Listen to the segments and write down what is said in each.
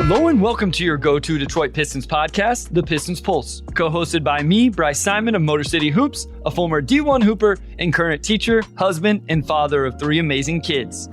Hello and welcome to your go-to Detroit Pistons podcast, The Pistons Pulse, co-hosted by me, Bryce Simon of Motor City Hoops, a former D1 Hooper and current teacher, husband, and father of 3 amazing kids.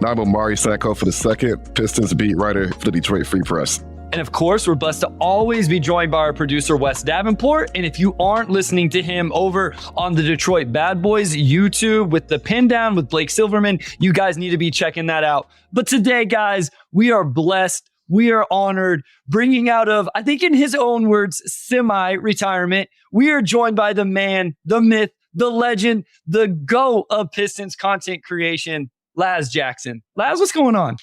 I'm Omari Sacco for the second Pistons beat writer for the Detroit Free Press. And of course, we're blessed to always be joined by our producer, Wes Davenport. And if you aren't listening to him over on the Detroit Bad Boys YouTube with the Pin Down with Blake Silverman, you guys need to be checking that out. But today, guys, we are blessed. We are honored, bringing out of, I think in his own words, semi-retirement. We are joined by the man, the myth, the legend, the GOAT of Pistons content creation, Laz Jackson. Laz, what's going on?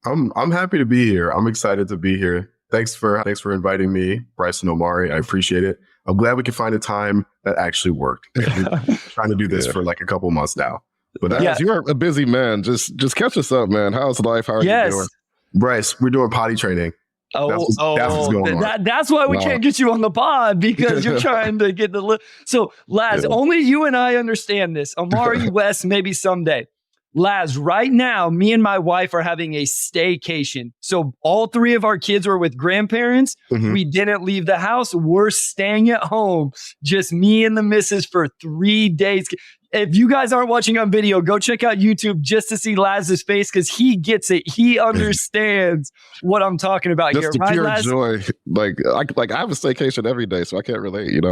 I'm happy to be here. I'm excited to be here. Thanks for inviting me, Bryce and Omari. I appreciate it. I'm glad we could find a time that actually worked. We've been trying to do this for like a couple months now. But as you're a busy man, just catch us up, man. How's life? How are you doing? Bryce, we're doing potty training. That's what's going on. That's why we can't get you on the pod, because you're trying to get the... So, Laz, only you and I understand this. Omari, West, maybe someday. Laz, right now, me and my wife are having a staycation. So all 3 of our kids are with grandparents. Mm-hmm. We didn't leave the house. We're staying at home. Just me and the missus for 3 days. If you guys aren't watching on video, go check out YouTube just to see Laz's face, because he gets it. He understands what I'm talking about here. Just the pure joy. Like I have a staycation every day, so I can't relate, you know.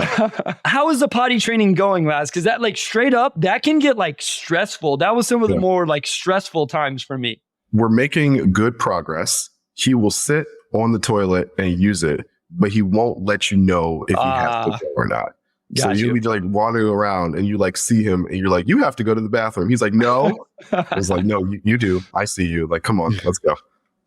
How is the potty training going, Laz? Because that, like, straight up, that can get like stressful. That was some of the more like stressful times for me. We're making good progress. He will sit on the toilet and use it, but he won't let you know if he has to go or not. So you'll be like wandering around and you like see him and you're like, you have to go to the bathroom. He's like, no. It's like, no, you do. I see you. Like, come on, let's go.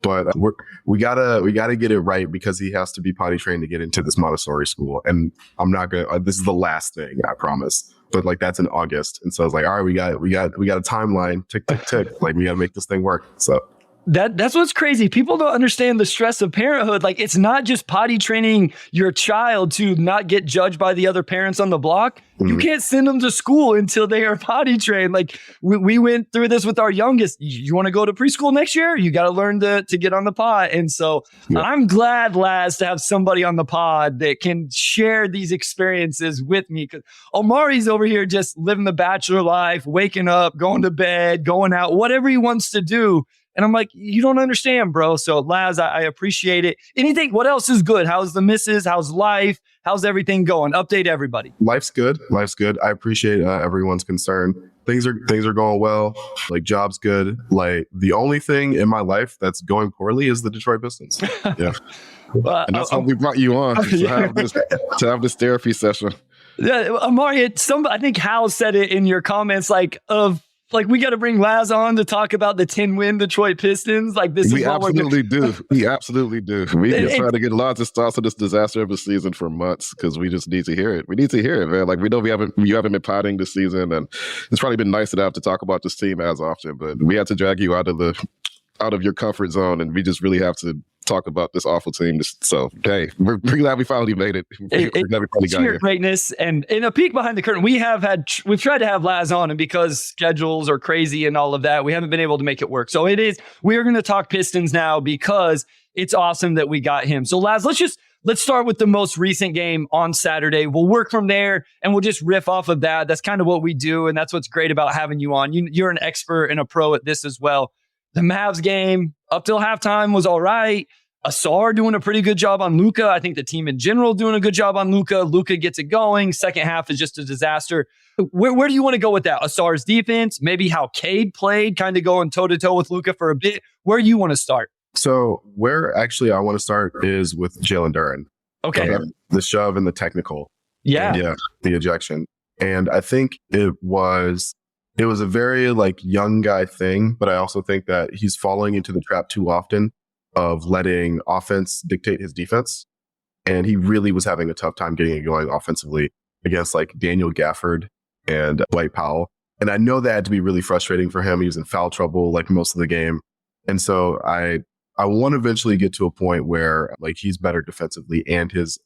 But we gotta get it right, because he has to be potty trained to get into this Montessori school. And I'm not gonna. This is the last thing, I promise. But like, that's in August, and so I was like, all right, we got a timeline. Tick tick tick. Like, we gotta make this thing work. So. That's what's crazy. People don't understand the stress of parenthood. Like, it's not just potty training your child to not get judged by the other parents on the block. Mm-hmm. You can't send them to school until they are potty trained. Like, we went through this with our youngest. You want to go to preschool next year? You got to learn to get on the pod. And so I'm glad, Laz, to have somebody on the pod that can share these experiences with me. Because Omari's over here just living the bachelor life, waking up, going to bed, going out, whatever he wants to do. And I'm like, you don't understand, bro. So, Laz, I appreciate it. Anything, what else is good? How's the missus? How's life? How's everything going? Update everybody. Life's good. I appreciate everyone's concern. Things are going well. Like, job's good. Like, the only thing in my life that's going poorly is the Detroit Pistons. Yeah. And that's why we brought you on to have this therapy session. Yeah, Omari, I think Hal said it in your comments, like, we got to bring Laz on to talk about the 10-win Detroit Pistons. Like, this we absolutely do. We absolutely do. We've been trying to get lots of thoughts of this disaster of a season for months, because we just need to hear it. We need to hear it, man. Like, we know you haven't been potting this season, and it's probably been nice to have to talk about this team as often, but we had to drag you out of your comfort zone, and we just really have to talk about this awful team. So, hey, we're pretty glad we finally made it. We're glad we finally got here. Greatness, and in a peek behind the curtain, we've tried to have Laz on, and because schedules are crazy and all of that, we haven't been able to make it work. So we are going to talk Pistons now, because it's awesome that we got him. So, Laz, let's start with the most recent game on Saturday. We'll work from there, and we'll just riff off of that. That's kind of what we do, and that's what's great about having you on. You're an expert and a pro at this as well. The Mavs game, up till halftime, was all right. Asar doing a pretty good job on Luka. I think the team in general doing a good job on Luka. Luka gets it going. Second half is just a disaster. Where do you want to go with that? Asar's defense, maybe how Cade played, kind of going toe-to-toe with Luka for a bit. Where do you want to start? So where actually I want to start is with Jalen Duren. Okay. The shove and the technical. Yeah. The ejection. And I think it was a very like young guy thing, but I also think that he's falling into the trap too often of letting offense dictate his defense. And he really was having a tough time getting it going offensively against like Daniel Gafford and Dwight Powell. And I know that had to be really frustrating for him. He was in foul trouble like most of the game. And so I want to eventually get to a point where like he's better defensively, and his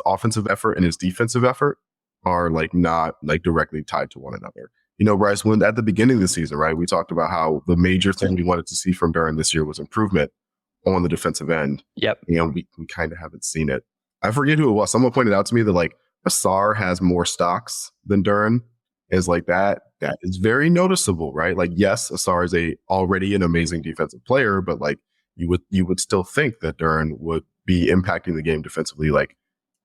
offensive effort and his defensive effort are like not like directly tied to one another. You know, Bryce, when at the beginning of the season, right, we talked about how the major thing we wanted to see from Duren this year was improvement. on the defensive end. Yep. And we kind of haven't seen it. I forget who it was. Someone pointed out to me that like Asar has more stocks than Duren. Is like that is very noticeable, right? Like, yes, Asar is already an amazing defensive player, but like you would still think that Duren would be impacting the game defensively, like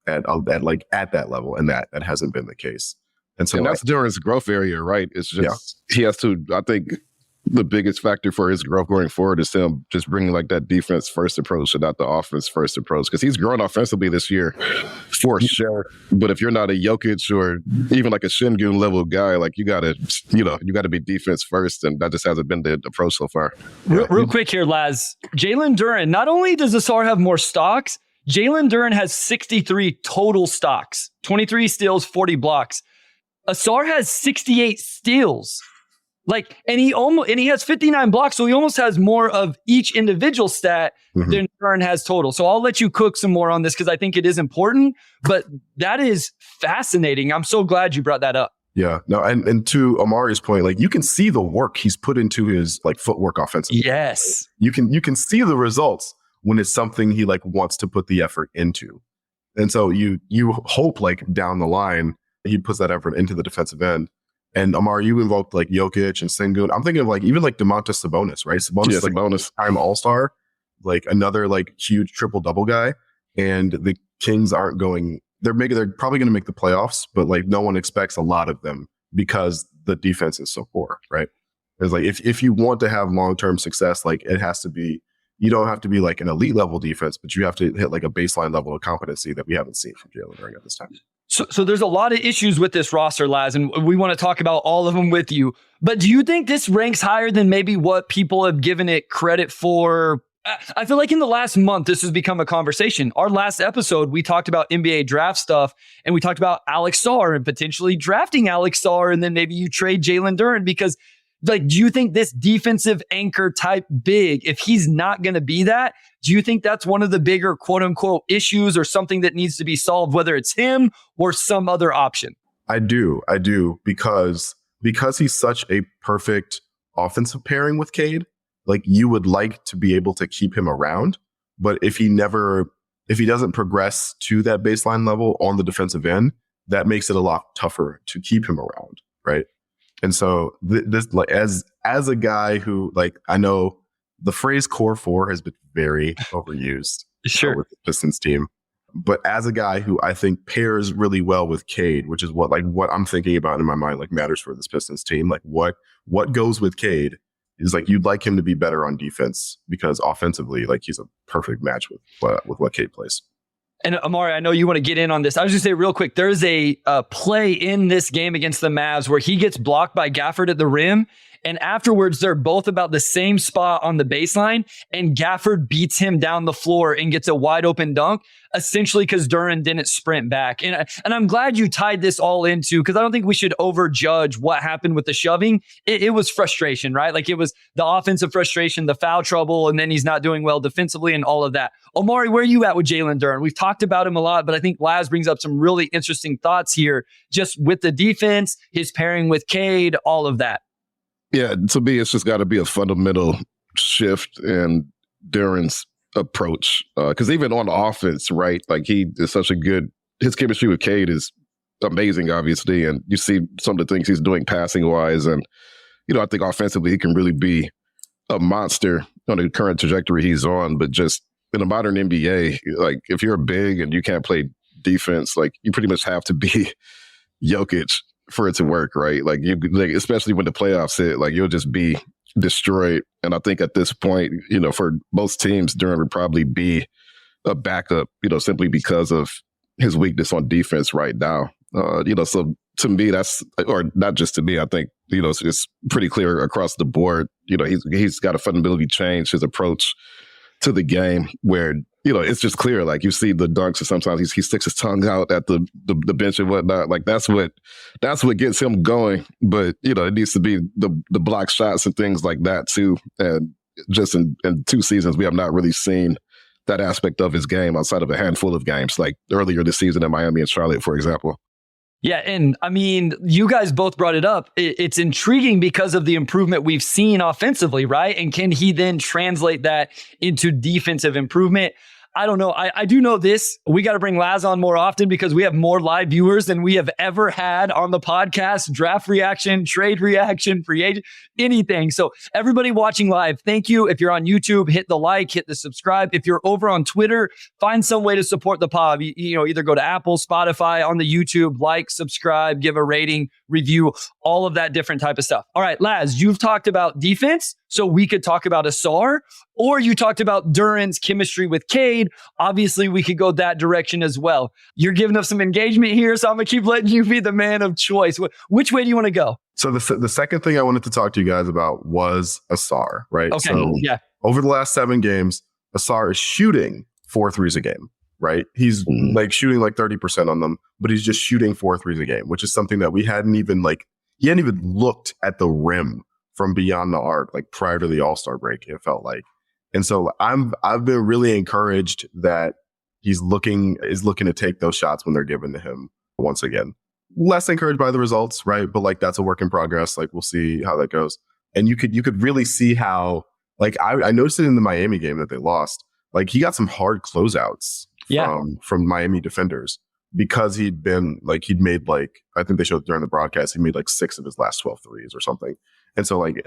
at that level, and that hasn't been the case. And so that's Duren's growth area, right? It's just he has to. I think the biggest factor for his growth going forward is him just bringing like that defense first approach and not the offense first approach, because he's grown offensively this year for sure. But if you're not a Jokic or even like a Şengün level guy, like you gotta be defense first, and that just hasn't been the approach so far. Real quick here, Laz. Jalen Duren, not only does Asar have more stocks, Jalen Duren has 63 total stocks, 23 steals, 40 blocks. Asar has 68 steals. Like, and he has 59 blocks, so he almost has more of each individual stat than Duren has total. So I'll let you cook some more on this because I think it is important, but that is fascinating. I'm so glad you brought that up. Yeah, no, and to Amari's point, like you can see the work he's put into his like footwork offensively. Yes, you can see the results when it's something he like wants to put the effort into, and so you hope like down the line he puts that effort into the defensive end. And Amari, you invoked like Jokic and Şengün. I'm thinking of like even like Domantas Sabonis, right? Sabonis is like time all-star, like another like huge triple-double guy. And the Kings aren't going. They're probably going to make the playoffs, but like no one expects a lot of them because the defense is so poor, right? It's like if you want to have long-term success, like it has to be. You don't have to be like an elite level defense, but you have to hit like a baseline level of competency that we haven't seen from Jalen Duren at this time. So there's a lot of issues with this roster, Laz, and we want to talk about all of them with you. But do you think this ranks higher than maybe what people have given it credit for? I feel like in the last month, this has become a conversation. Our last episode, we talked about NBA draft stuff, and we talked about Alex Sarr and potentially drafting Alex Sarr, and then maybe you trade Jalen Duren because, like, do you think this defensive anchor type big, if he's not going to be that, do you think that's one of the bigger quote unquote issues or something that needs to be solved, whether it's him or some other option? I do because he's such a perfect offensive pairing with Cade. Like you would like to be able to keep him around, but if he doesn't progress to that baseline level on the defensive end, that makes it a lot tougher to keep him around, right? And so this, like, as a guy who, like, I know the phrase core four has been very overused sure. With the Pistons team, but as a guy who I think pairs really well with Cade, which is what I'm thinking about in my mind, like matters for this Pistons team, like what goes with Cade is like you'd like him to be better on defense because offensively, like he's a perfect match with what Cade plays. And Amari, I know you want to get in on this. I was just say real quick, there's a play in this game against the Mavs where he gets blocked by Gafford at the rim. And afterwards, they're both about the same spot on the baseline. And Gafford beats him down the floor and gets a wide open dunk, essentially because Duren didn't sprint back. And I'm glad you tied this all into, because I don't think we should overjudge what happened with the shoving. It was frustration, right? Like it was the offensive frustration, the foul trouble, and then he's not doing well defensively and all of that. Omari, where are you at with Jalen Duren? We've talked about him a lot, but I think Laz brings up some really interesting thoughts here, just with the defense, his pairing with Cade, all of that. Yeah, to me, it's just got to be a fundamental shift in Duren's approach. Because even on offense, right, like he is such a good, his chemistry with Cade is amazing, obviously. And you see some of the things he's doing passing wise. And, I think offensively, he can really be a monster on the current trajectory he's on. But just in a modern NBA, like if you're big and you can't play defense, like you pretty much have to be Jokic for it to work, right? Like especially when the playoffs hit, like you'll just be destroyed. And I think at this point, for most teams, Duren would probably be a backup, simply because of his weakness on defense right now. So to me, that's, or not just to me, I think, it's pretty clear across the board. He's got to fundamentally change his approach to the game where, it's just clear. Like you see the dunks, and sometimes he sticks his tongue out at the bench and whatnot. Like that's what gets him going. But it needs to be the block shots and things like that too. And just in 2 seasons, we have not really seen that aspect of his game outside of a handful of games, like earlier this season in Miami and Charlotte, for example. Yeah, and I mean, you guys both brought it up. It's intriguing because of the improvement we've seen offensively, right? And can he then translate that into defensive improvement? I don't know. I do know this. We got to bring Laz on more often because we have more live viewers than we have ever had on the podcast. Draft reaction, trade reaction, free agent, anything. So everybody watching live, thank you. If you're on YouTube, hit the like, hit the subscribe. If you're over on Twitter, find some way to support the pod. You know, either go to Apple, Spotify, on the YouTube, like, subscribe, give a rating, review, all of that different type of stuff. All right, Laz, you've talked about defense, so we could talk about Asar, or you talked about Duren's chemistry with Cade. Obviously, we could go that direction as well. You're giving us some engagement here, so I'm going to keep letting you be the man of choice. Which way do you want to go? So the second thing I wanted to talk to you guys about was Asar, right? Okay, so yeah. Over the last 7 games, Asar is shooting 4 threes a game, right? He's like shooting like 30% on them, but he's just shooting 4 threes a game, which is something that he hadn't even looked at the rim from beyond the arc, like prior to the All-Star break, it felt like. And so I've been really encouraged that is looking to take those shots when they're given to him once again. Less encouraged by the results, right? But like that's a work in progress. Like we'll see how that goes. And you could really see how, like I noticed it in the Miami game that they lost. Like he got some hard closeouts from Miami defenders because he'd made like, I think they showed during the broadcast, he made like 6 of his last 12 threes or something. And so like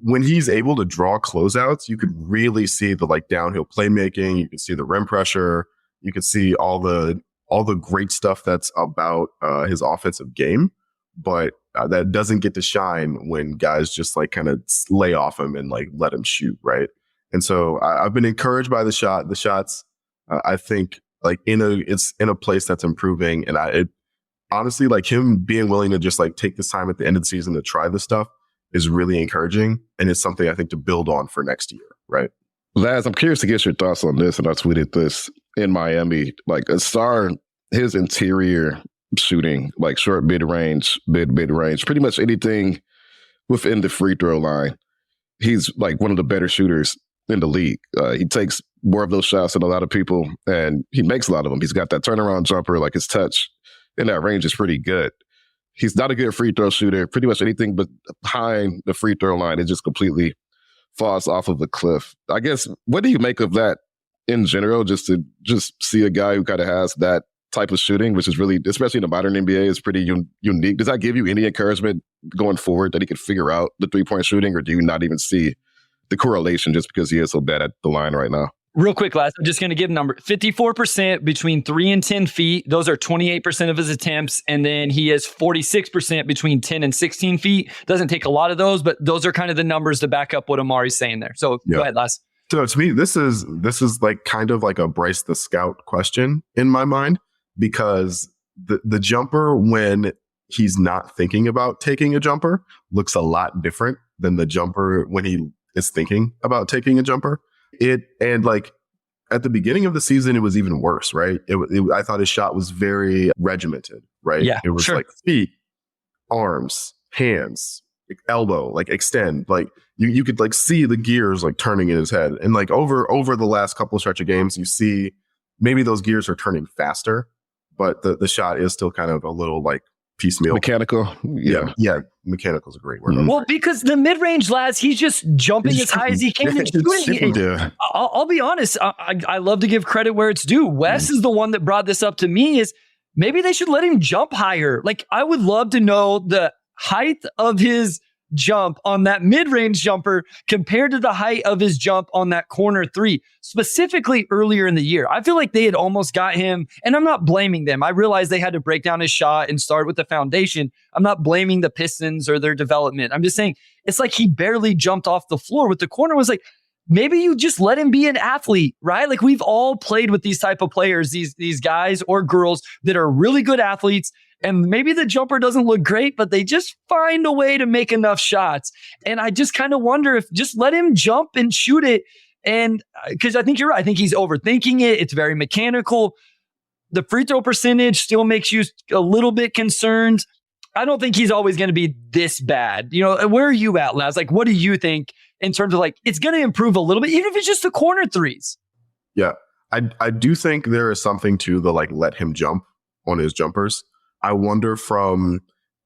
when he's able to draw closeouts, you could really see the like downhill playmaking. You could see the rim pressure. You could see all the great stuff that's about his offensive game, but that doesn't get to shine when guys just like kind of lay off him and like let him shoot, right? And so I've been encouraged by the shots. I think like it's in a place that's improving, and honestly, like him being willing to just like take this time at the end of the season to try this stuff is really encouraging, and it's something I think to build on for next year, right? Laz, I'm curious to get your thoughts on this, and I tweeted this in Miami. Like Asar, his interior shooting, like short mid-range, mid-range, pretty much anything within the free throw line, he's like one of the better shooters in the league. He takes more of those shots than a lot of people, and he makes a lot of them. He's got that turnaround jumper, like his touch in that range is pretty good. He's not a good free throw shooter. Pretty much anything but behind the free throw line, it just completely falls off of a cliff. I guess, what do you make of that in general, just to see a guy who kind of has that type of shooting, which is really, especially in the modern NBA, is pretty unique. Does that give you any encouragement going forward that he could figure out the 3-point shooting, or do you not even see the correlation just because he is so bad at the line right now? Real quick, Laz, I'm just going to give a number. 54% between 3 and 10 feet. Those are 28% of his attempts. And then he is 46% between 10 and 16 feet. Doesn't take a lot of those, but those are kind of the numbers to back up what Amari's saying there. So Go ahead, Laz. So to me, this is like kind of like a Bryce the Scout question in my mind, because the jumper, when he's not thinking about taking a jumper, looks a lot different than the jumper when he is thinking about taking a jumper. And like at the beginning of the season, it was even worse, right? I thought his shot was very regimented, right? Yeah, it was like feet, arms, hands, elbow, like extend, like you could like see the gears like turning in his head. And like over the last couple of stretch of games, you see maybe those gears are turning faster, but the shot is still kind of a little like piecemeal. Mechanical. Yeah. Mechanical is a great word. Well, because the mid-range, Laz, he's just jumping as high as he can and shooting. I'll be honest. I love to give credit where it's due. Wes is the one that brought this up to me, is maybe they should let him jump higher. Like, I would love to know the height of his jump on that mid-range jumper compared to the height of his jump on that corner 3, specifically earlier in the year. I feel like they had almost got him, and I'm not blaming them. I realize they had to break down his shot and start with the foundation. I'm not blaming the Pistons or their development. I'm just saying it's like he barely jumped off the floor with the corner. Was like, maybe you just let him be an athlete, right? Like, we've all played with these type of players, these guys or girls that are really good athletes. And maybe the jumper doesn't look great, but they just find a way to make enough shots. And I just kind of wonder if just let him jump and shoot it. And because I think you're right. I think he's overthinking it. It's very mechanical. The free throw percentage still makes you a little bit concerned. I don't think he's always going to be this bad. You know, where are you at, Laz? Like, what do you think in terms of like, it's going to improve a little bit, even if it's just the corner threes? Yeah, I do think there is something to the like, let him jump on his jumpers. I wonder from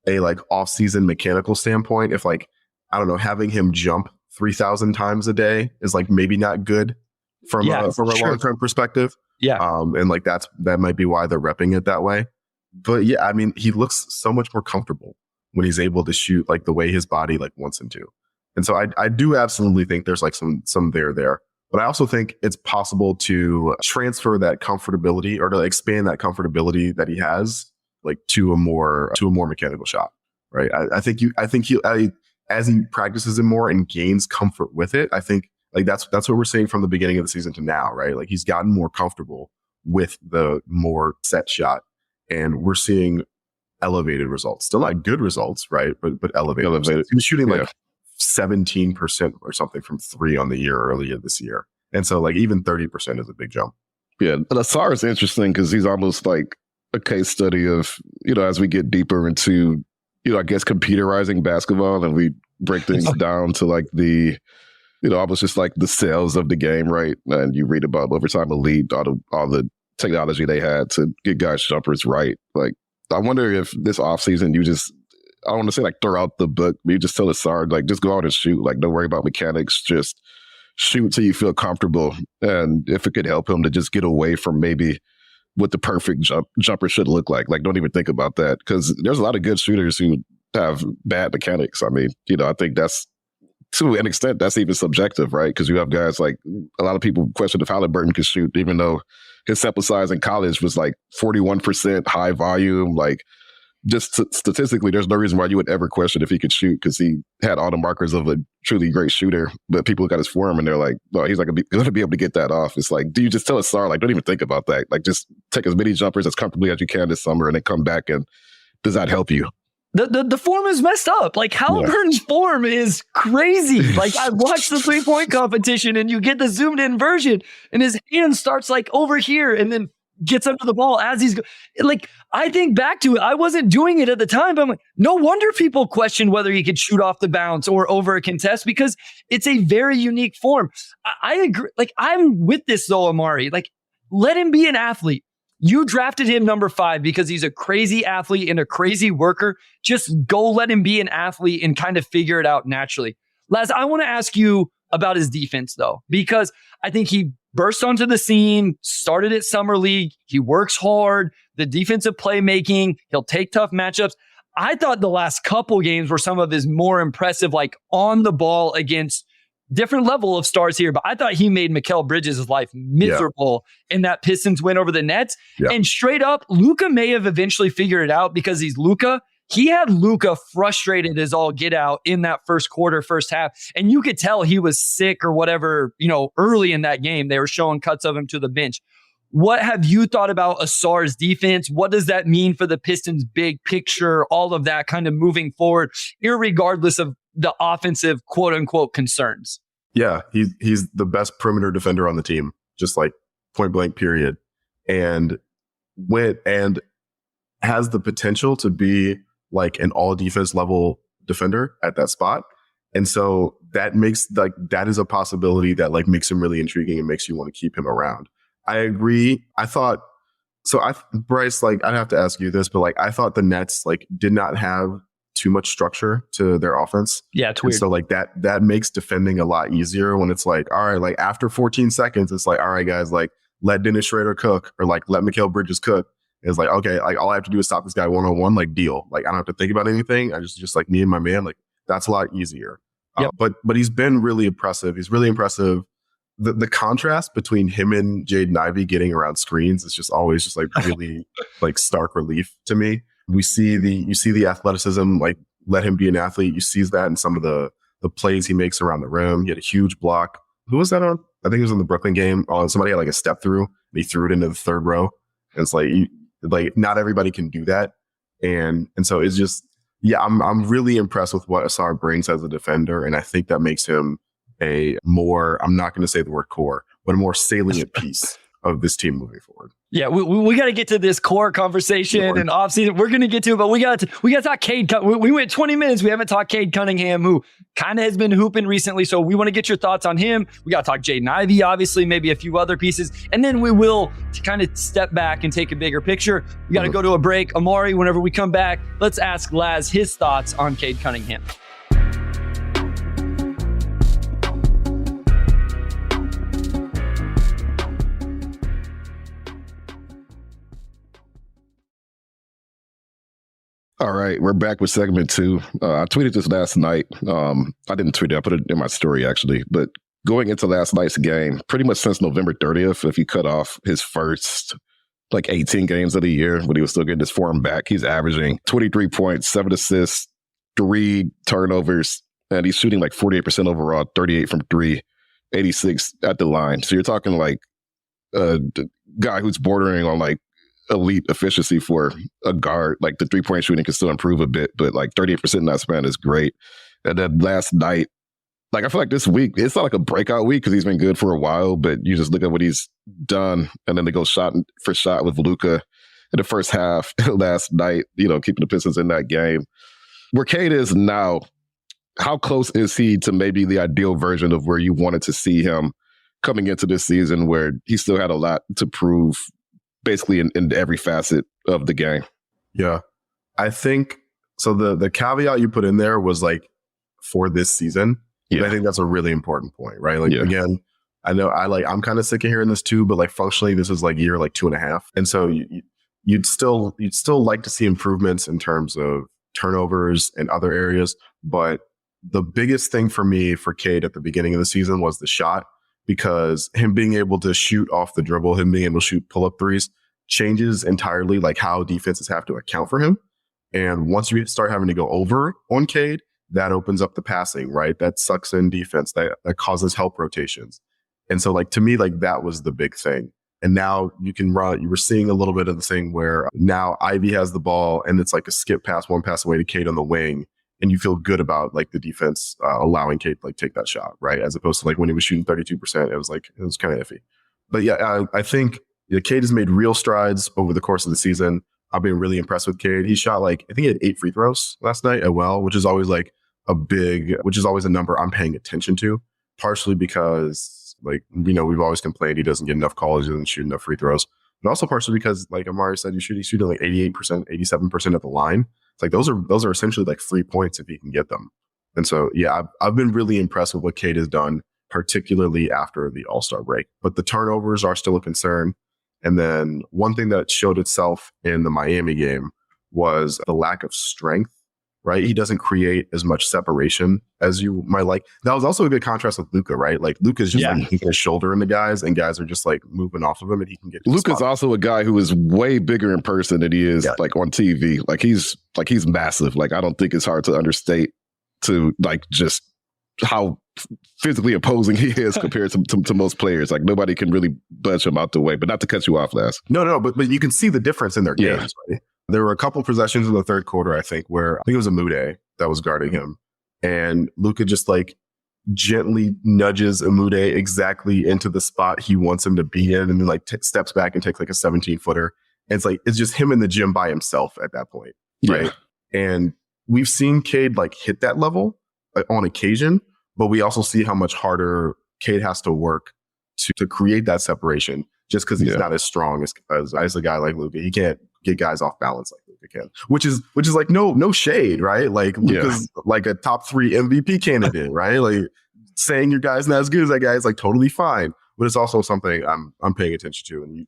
a like off-season mechanical standpoint, if like, I don't know, having him jump 3,000 times a day is like maybe not good from a long-term perspective. Yeah. And like that might be why they're repping it that way. But yeah, I mean, he looks so much more comfortable when he's able to shoot like the way his body like wants him to. And so I do absolutely think there's like some there. But I also think it's possible to transfer that comfortability or to expand that comfortability that he has like to a more mechanical shot, right? I think as he practices it more and gains comfort with it, I think like that's what we're seeing from the beginning of the season to now, right? Like he's gotten more comfortable with the more set shot, and we're seeing elevated results. Still not good results, right? But elevated. He was shooting like 17% or something from three on the year earlier this year. And so like even 30% is a big jump. Yeah. Asar is interesting because he's almost like a case study of, as we get deeper into, I guess computerizing basketball and we break things down to like the, almost just like the cells of the game, right? And you read about Overtime Elite, all the technology they had to get guys' jumpers right. Like, I wonder if this offseason you just, I don't want to say like throw out the book, but you just tell Asar, like, just go out and shoot. Like, don't worry about mechanics. Just shoot till you feel comfortable. And if it could help him to just get away from maybe what the perfect jumper should look like don't even think about that. Because there's a lot of good shooters who have bad mechanics. I mean, I think that's, to an extent, that's even subjective, right? Because you have guys like, a lot of people question if Halliburton could shoot, even though his sample size in college was like 41% high volume. Like, just statistically, there's no reason why you would ever question if he could shoot, because he had all the markers of a truly great shooter. But people look at his form and they're like, "No, he's not going to be able to get that off." It's like, do you just tell Asar, like, don't even think about that? Like, just take as many jumpers as comfortably as you can this summer, and then come back, and does that help you? The form is messed up. Like, Halliburton's form is crazy. Like, I watched the 3-point competition, and you get the zoomed in version, and his hand starts like over here, and then gets under the ball as he's like, I think back to it. I wasn't doing it at the time, but I'm like, no wonder people question whether he could shoot off the bounce or over a contest, because it's a very unique form. I agree. Like, I'm with this though, Amari. Like, let him be an athlete. You drafted him number 5 because he's a crazy athlete and a crazy worker. Just go let him be an athlete and kind of figure it out naturally. Laz, I want to ask you about his defense though, because I think he burst onto the scene, started at Summer League. He works hard, the defensive playmaking. He'll take tough matchups. I thought the last couple games were some of his more impressive, like on the ball against different level of stars here. But I thought he made Mikal Bridges' life miserable in that Pistons win over the Nets. Yeah. And straight up, Luka may have eventually figured it out because he's Luka. He had Luka frustrated as all get out in that first quarter, first half. And you could tell he was sick or whatever, early in that game. They were showing cuts of him to the bench. What have you thought about Asar's defense? What does that mean for the Pistons' big picture? All of that kind of moving forward, irregardless of the offensive quote unquote concerns. Yeah, he's the best perimeter defender on the team, just like point blank period. And has the potential to be like an all defense level defender at that spot. And so that makes that is a possibility that like makes him really intriguing and makes you want to keep him around. I agree. Bryce, like, I'd have to ask you this, but like, I thought the Nets like did not have too much structure to their offense. Yeah, it's weird. And so like that makes defending a lot easier when it's like, all right, like after 14 seconds, it's like, all right, guys, like let Dennis Schroeder cook, or like let Mikal Bridges cook. It's like, okay, like all I have to do is stop this guy one-on-one, like deal. Like I don't have to think about anything. I just like me and my man, like that's a lot easier. Yep. But he's been really impressive. He's really impressive. The contrast between him and Jaden Ivey getting around screens is just always just like really like stark relief to me. You see the athleticism, like let him be an athlete. You see that in some of the plays he makes around the rim. He had a huge block. Who was that on? I think it was in the Brooklyn game. Somebody had like a step through and he threw it into the third row. And it's like not everybody can do that. And so it's just, yeah, I'm really impressed with what Asar brings as a defender. And I think that makes him a more, I'm not going to say the word core, but a more salient piece of this team moving forward. Yeah, we got to get to this core conversation and offseason. We're going to get to it, but we got to talk Cade. We went 20 minutes. We haven't talked Cade Cunningham, who kind of has been hooping recently. So we want to get your thoughts on him. We got to talk Jaden Ivey, obviously, maybe a few other pieces. And then we will kind of step back and take a bigger picture. We got to go to a break. Amari, whenever we come back, let's ask Laz his thoughts on Cade Cunningham. All right, we're back with segment 2. I tweeted this last night. I didn't tweet it. I put it in my story, actually. But going into last night's game, pretty much since November 30th, if you cut off his first 18 games of the year when he was still getting his form back, he's averaging 23 points, 7 assists, 3 turnovers, and he's shooting 48% overall, 38 from 3, 86 at the line. So you're talking a guy who's bordering on elite efficiency for a guard. The 3-point shooting can still improve a bit, but 38% in that span is great. And then last night, I feel like this week, it's not a breakout week because he's been good for a while, but you just look at what he's done, and then they go shot for shot with Luka in the first half last night, keeping the Pistons in that game. Where Cade is now, how close is he to maybe the ideal version of where you wanted to see him coming into this season, where he still had a lot to prove basically in every facet of the game? Yeah. I think, so the caveat you put in there was for this season. Yeah. I think that's a really important point, right? Again, I know I'm kind of sick of hearing this too, but functionally this is year 2.5. And so you'd still like to see improvements in terms of turnovers and other areas. But the biggest thing for me for Cade at the beginning of the season was the shot, because him being able to shoot off the dribble, him being able to shoot pull-up threes changes entirely how defenses have to account for him. And once you start having to go over on Cade, that opens up the passing, right? That sucks in defense. That causes help rotations. And so to me, that was the big thing. And now you were seeing a little bit of the thing where now Ivy has the ball and it's a skip pass, one pass away to Cade on the wing. And you feel good about the defense allowing Cade to take that shot, right? As opposed to when he was shooting 32%, it was kind of iffy. But yeah, I think Cade has made real strides over the course of the season. I've been really impressed with Cade. He shot I think he had 8 free throws last night at well, which is always which is always a number I'm paying attention to, partially because we've always complained he doesn't get enough calls, he doesn't shoot enough free throws, but also partially because Amari said he's shooting 88%, 87% at the line. It's those are essentially 3 points if he can get them. And so yeah, I've been really impressed with what Cade has done, particularly after the All-Star break. But the turnovers are still a concern. And then one thing that showed itself in the Miami game was the lack of strength, right? He doesn't create as much separation as you might like. That was also a good contrast with Luka, right? Luka's just keeping his shoulder in the guys, and guys are just moving off of him, and he can get. Luka's also a guy who is way bigger in person than he is on TV. He's massive. I don't think it's hard to understate to just how physically opposing he is compared to most players. Nobody can really budge him out the way. But not to cut you off, Laz. No, but you can see the difference in their games, right? There were a couple possessions in the third quarter, I think, where I think it was Amude that was guarding him. And Luka just gently nudges Amude exactly into the spot he wants him to be in, and then steps back and takes a 17-footer. And it's just him in the gym by himself at that point, right? Yeah. And we've seen Cade hit that level on occasion, but we also see how much harder Cade has to work to create that separation, just because he's not as strong as a guy like Luka. He can't get guys off balance like Luka can, which is no shade, right? Luka's a top 3 MVP candidate, right? Saying your guy's not as good as that guy is totally fine, but it's also something I'm paying attention to, and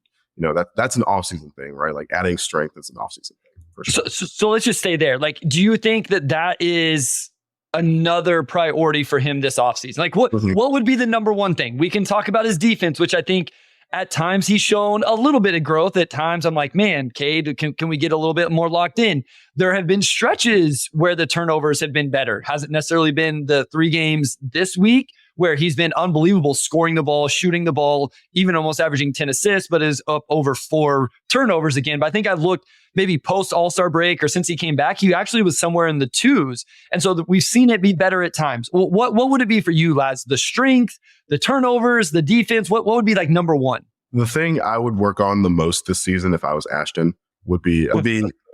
that's an offseason thing, right? Adding strength is an offseason thing for sure. So let's just stay there. Do you think that is another priority for him this offseason? What would be the number one thing? We can talk about his defense, which I think at times he's shown a little bit of growth. At times I'm man, Cade, can we get a little bit more locked in? There have been stretches where the turnovers have been better. Hasn't necessarily been the 3 games this week where he's been unbelievable scoring the ball, shooting the ball, even almost averaging 10 assists, but is up over 4 turnovers again. But I think I've looked maybe post All-Star break or since he came back, he actually was somewhere in the 2s. And so we've seen it be better at times. What would it be for you, Laz? The strength, the turnovers, the defense? What would be number one? The thing I would work on the most this season if I was Ashton would be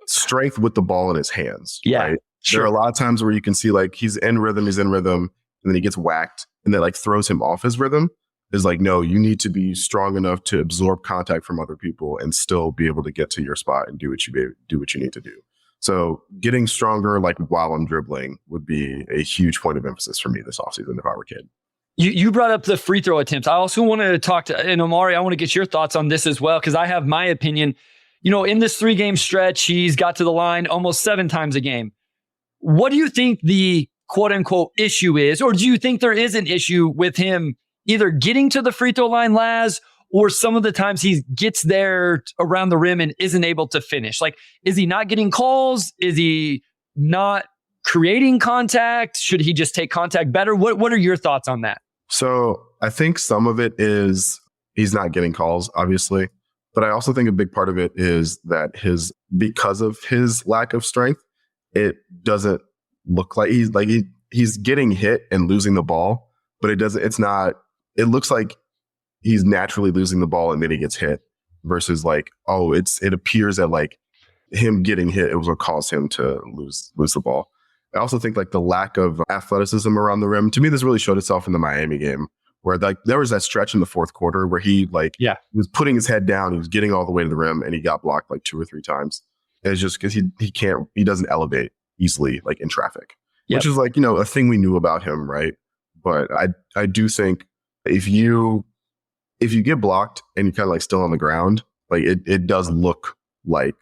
strength with the ball in his hands. Yeah, right? sure. There are a lot of times where you can see like he's in rhythm, and then he gets whacked, and that like throws him off his rhythm. Is like, no, you need to be strong enough to absorb contact from other people and still be able to get to your spot and do what you need to do. So getting stronger, like while I'm dribbling, would be a huge point of emphasis for me this offseason if I were Cade. You brought up the free throw attempts. I also want to talk to, and Omari, I want to get your thoughts on this as well, because I have my opinion. In this 3-game stretch, he's got to the line almost 7 times a game. What do you think the quote unquote issue is? Or do you think there is an issue with him either getting to the free throw line, Laz, or some of the times he gets there around the rim and isn't able to finish? Like, is he not getting calls? Is he not creating contact? Should he just take contact better? What are your thoughts on that? So I think some of it is he's not getting calls, obviously. But I also think a big part of it is that because of his lack of strength, it doesn't look like he's getting hit and losing the ball, but it looks like he's naturally losing the ball and then he gets hit versus like, it appears that like him getting hit, it was what caused him to lose the ball. I also think like the lack of athleticism around the rim, to me, this really showed itself in the Miami game where like there was that stretch in the fourth quarter where he was putting his head down, he was getting all the way to the rim and he got blocked like 2 or 3 times. And it's just because he doesn't elevate easily like in traffic, which is like, a thing we knew about him. Right. But I do think if you get blocked and you're kind of like still on the ground, like it does look like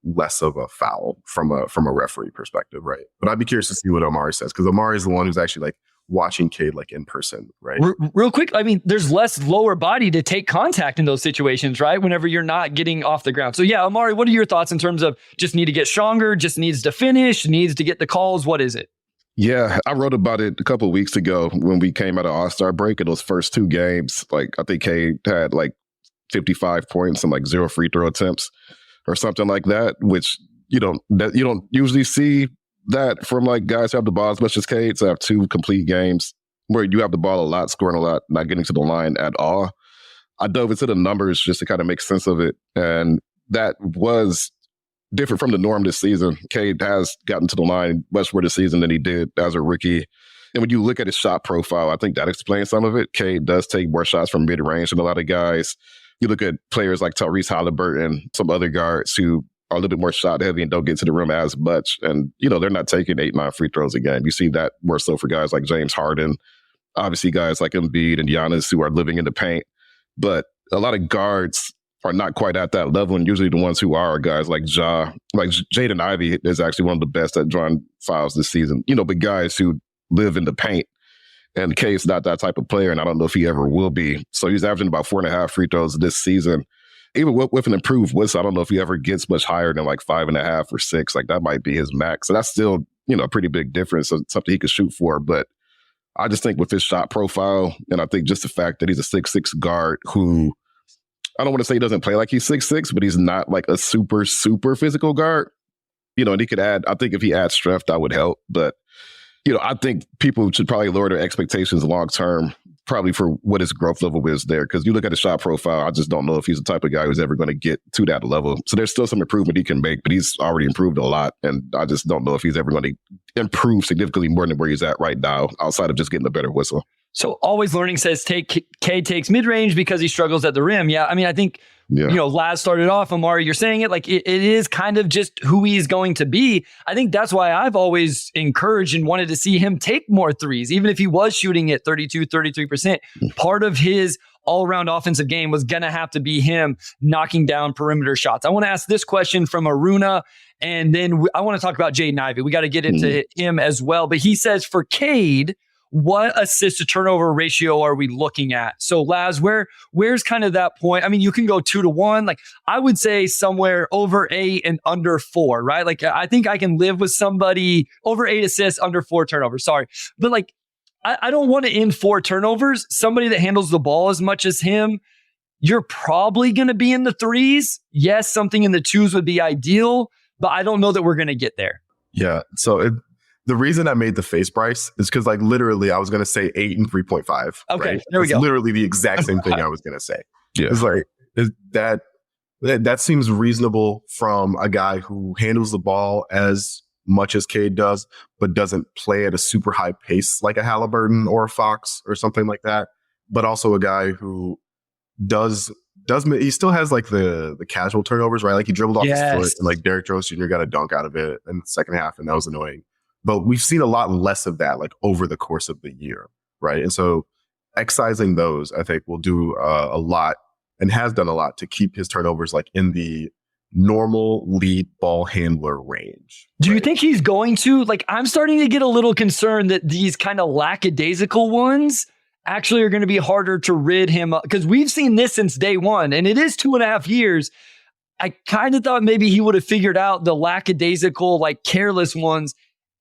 less of a foul from a referee perspective, right? But I'd be curious to see what Omari says, because Omari is the one who's actually like watching Cade like in person, right? Real quick, I mean, there's less lower body to take contact in those situations, right? Whenever you're not getting off the ground. So yeah, Omari, what are your thoughts in terms of just need to get stronger, just needs to finish, needs to get the calls? What is it? Yeah, I wrote about it a couple of weeks ago when we came out of All-Star break in those first 2 games. Like, I think Cade had like 55 points and like 0 free throw attempts or something like that, which you don't usually see that from like guys who have the ball as much as Cade. To have 2 complete games where you have the ball a lot, scoring a lot, not getting to the line at all. I dove into the numbers just to kind of make sense of it, and that was different from the norm this season. Cade has gotten to the line much more this season than he did as a rookie. And when you look at his shot profile, I think that explains some of it. Cade does take more shots from mid-range than a lot of guys. You look at players like Tyrese Halliburton, some other guards who are a little bit more shot heavy and don't get to the rim as much. And, they're not taking 8-9 free throws a game. You see that more so for guys like James Harden, obviously guys like Embiid and Giannis who are living in the paint. But a lot of guards are not quite at that level, and usually the ones who are guys like Jaden Ivey is actually one of the best at drawing fouls this season. But guys who live in the paint, and Cade's not that type of player, and I don't know if he ever will be. So he's averaging about 4.5 free throws this season. Even with an improved whistle, I don't know if he ever gets much higher than like 5.5 or 6. Like that might be his max. So that's still, a pretty big difference. So something he could shoot for. But I just think with his shot profile, and I think just the fact that he's a 6'6" guard who, I don't want to say he doesn't play like he's 6'6", but he's not like a super, super physical guard. And he could add, I think if he adds strength, that would help. But, I think people should probably lower their expectations long-term, probably for what his growth level is there. Because you look at his shot profile, I just don't know if he's the type of guy who's ever going to get to that level. So there's still some improvement he can make, but he's already improved a lot. And I just don't know if he's ever going to improve significantly more than where he's at right now, outside of just getting a better whistle. So Always Learning says Cade takes mid-range because he struggles at the rim. Yeah, I mean, I think, Laz started off, Omari, you're saying it, like it is kind of just who he's going to be. I think that's why I've always encouraged and wanted to see him take more threes, even if he was shooting at 32, 33%. Part of his all-around offensive game was going to have to be him knocking down perimeter shots. I want to ask this question from Aruna, and then I want to talk about Jaden Ivey. We got to get into him as well. But he says for Cade, what assist to turnover ratio are we looking at? So Laz, where's kind of that point? I mean, you can go 2 to 1. Like I would say somewhere over 8 and under 4, right? Like I think I can live with somebody over 8 assists, under 4 turnovers. Sorry. But like, I don't want to end 4 turnovers. Somebody that handles the ball as much as him, you're probably going to be in the 3s. Yes, something in the 2s would be ideal, but I don't know that we're going to get there. Yeah. So the reason I made the face, Bryce, is because like literally I was going to say 8 and 3.5. Okay, right? there we go. Literally the exact same thing I was going to say. Yeah. It's like That seems reasonable from a guy who handles the ball as much as Cade does, but doesn't play at a super high pace like a Halliburton or a Fox or something like that. But also a guy who he still has like the casual turnovers, right? Like he dribbled off his foot and like Derrick Rose Jr. got a dunk out of it in the second half, and that was annoying. But we've seen a lot less of that like over the course of the year, right? And so excising those, I think, will do a lot and has done a lot to keep his turnovers like in the normal lead ball handler range. Do you think he's going to? Like, I'm starting to get a little concerned that these kind of lackadaisical ones actually are going to be harder to rid him of, because we've seen this since day one, and it is 2.5 years. I kind of thought maybe he would have figured out the lackadaisical, like careless ones,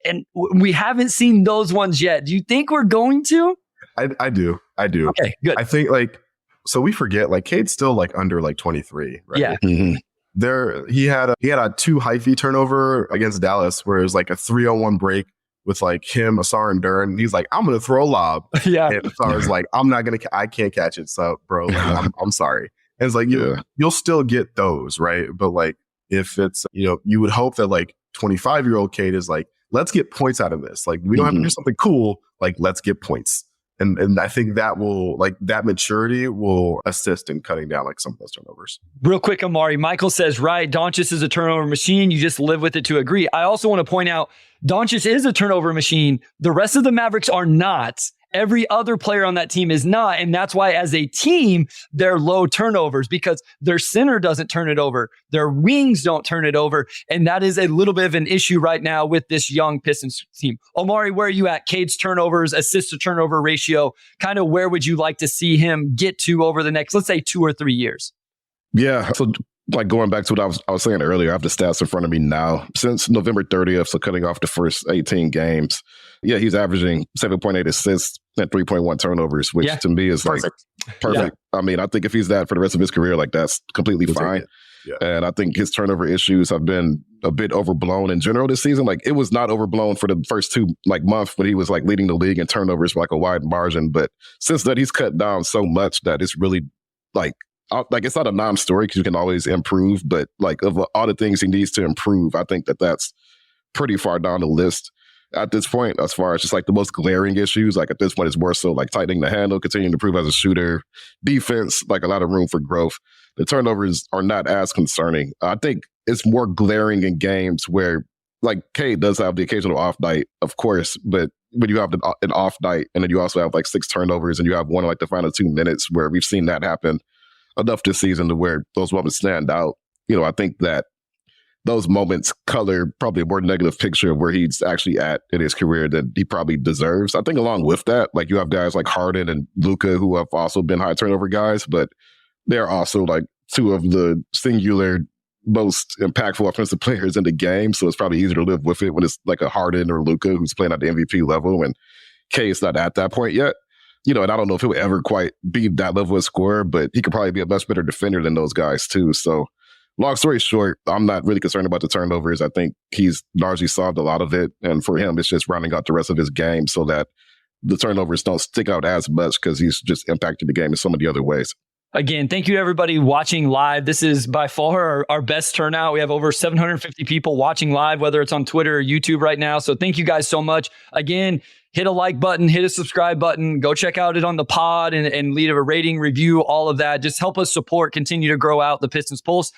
and we haven't seen those ones yet. Do you think we're going to? I do. Okay, good. I think like, so we forget like Cade's still like under like 23, right? Yeah. Mm-hmm. He had a 2 hyphy turnover against Dallas where it was like a 3-on-1 break with like him, Asar, and Duren. He's like, I'm going to throw a lob. Yeah. And Asar's like, I can't catch it. So, bro, like, I'm sorry. And it's like, you'll still get those, right? But like, if it's, you would hope that like 25-year-old Cade is like, let's get points out of this. Like, we don't have to do something cool. Like, let's get points. And I think that will, like, that maturity will assist in cutting down like some of those turnovers. Real quick, Amari, Michael says, right, Doncic is a turnover machine. You just live with it to agree. I also want to point out, Doncic is a turnover machine. The rest of the Mavericks are not. Every other player on that team is not. And that's why as a team, they're low turnovers, because their center doesn't turn it over. Their wings don't turn it over. And that is a little bit of an issue right now with this young Pistons team. Omari, where are you at? Cade's turnovers, assist to turnover ratio, kind of where would you like to see him get to over the next, let's say, 2 or 3 years? Yeah. So like going back to what I was saying earlier, I have the stats in front of me now. Since November 30th, so cutting off the first 18 games, he's averaging 7.8 assists and 3.1 turnovers, which to me is perfect. Yeah. I mean, I think if he's that for the rest of his career, like that's completely fine. Yeah. And I think his turnover issues have been a bit overblown in general this season. Like it was not overblown for the first 2 months when he was like leading the league in turnovers by like a wide margin. But since then, he's cut down so much that it's really like it's not a non-story because you can always improve, but like of all the things he needs to improve, I think that's pretty far down the list at this point, as far as just like the most glaring issues. Like at this point, it's more so like tightening the handle, continuing to improve as a shooter, defense, like a lot of room for growth. The turnovers are not as concerning. I think it's more glaring in games where like Cade does have the occasional off night, of course, but when you have an off night and then you also have like 6 turnovers and you have one in like the final 2 minutes where we've seen that happen enough this season to where those moments stand out. I think that those moments color probably a more negative picture of where he's actually at in his career than he probably deserves. I think along with that, like you have guys like Harden and Luka who have also been high turnover guys, but they're also like 2 of the singular most impactful offensive players in the game. So it's probably easier to live with it when it's like a Harden or Luka who's playing at the MVP level, and Cade's not at that point yet. And I don't know if he'll ever quite be that level of scorer, but he could probably be a much better defender than those guys too. So long story short, I'm not really concerned about the turnovers. I think he's largely solved a lot of it. And for him, it's just rounding out the rest of his game so that the turnovers don't stick out as much because he's just impacted the game in so many other ways. Again, thank you to everybody watching live. This is by far our best turnout. We have over 750 people watching live, whether it's on Twitter or YouTube right now. So thank you guys so much. Again, hit a like button, hit a subscribe button, go check out it on the pod and leave a rating, review, all of that. Just help us continue to grow out the Pistons Pulse.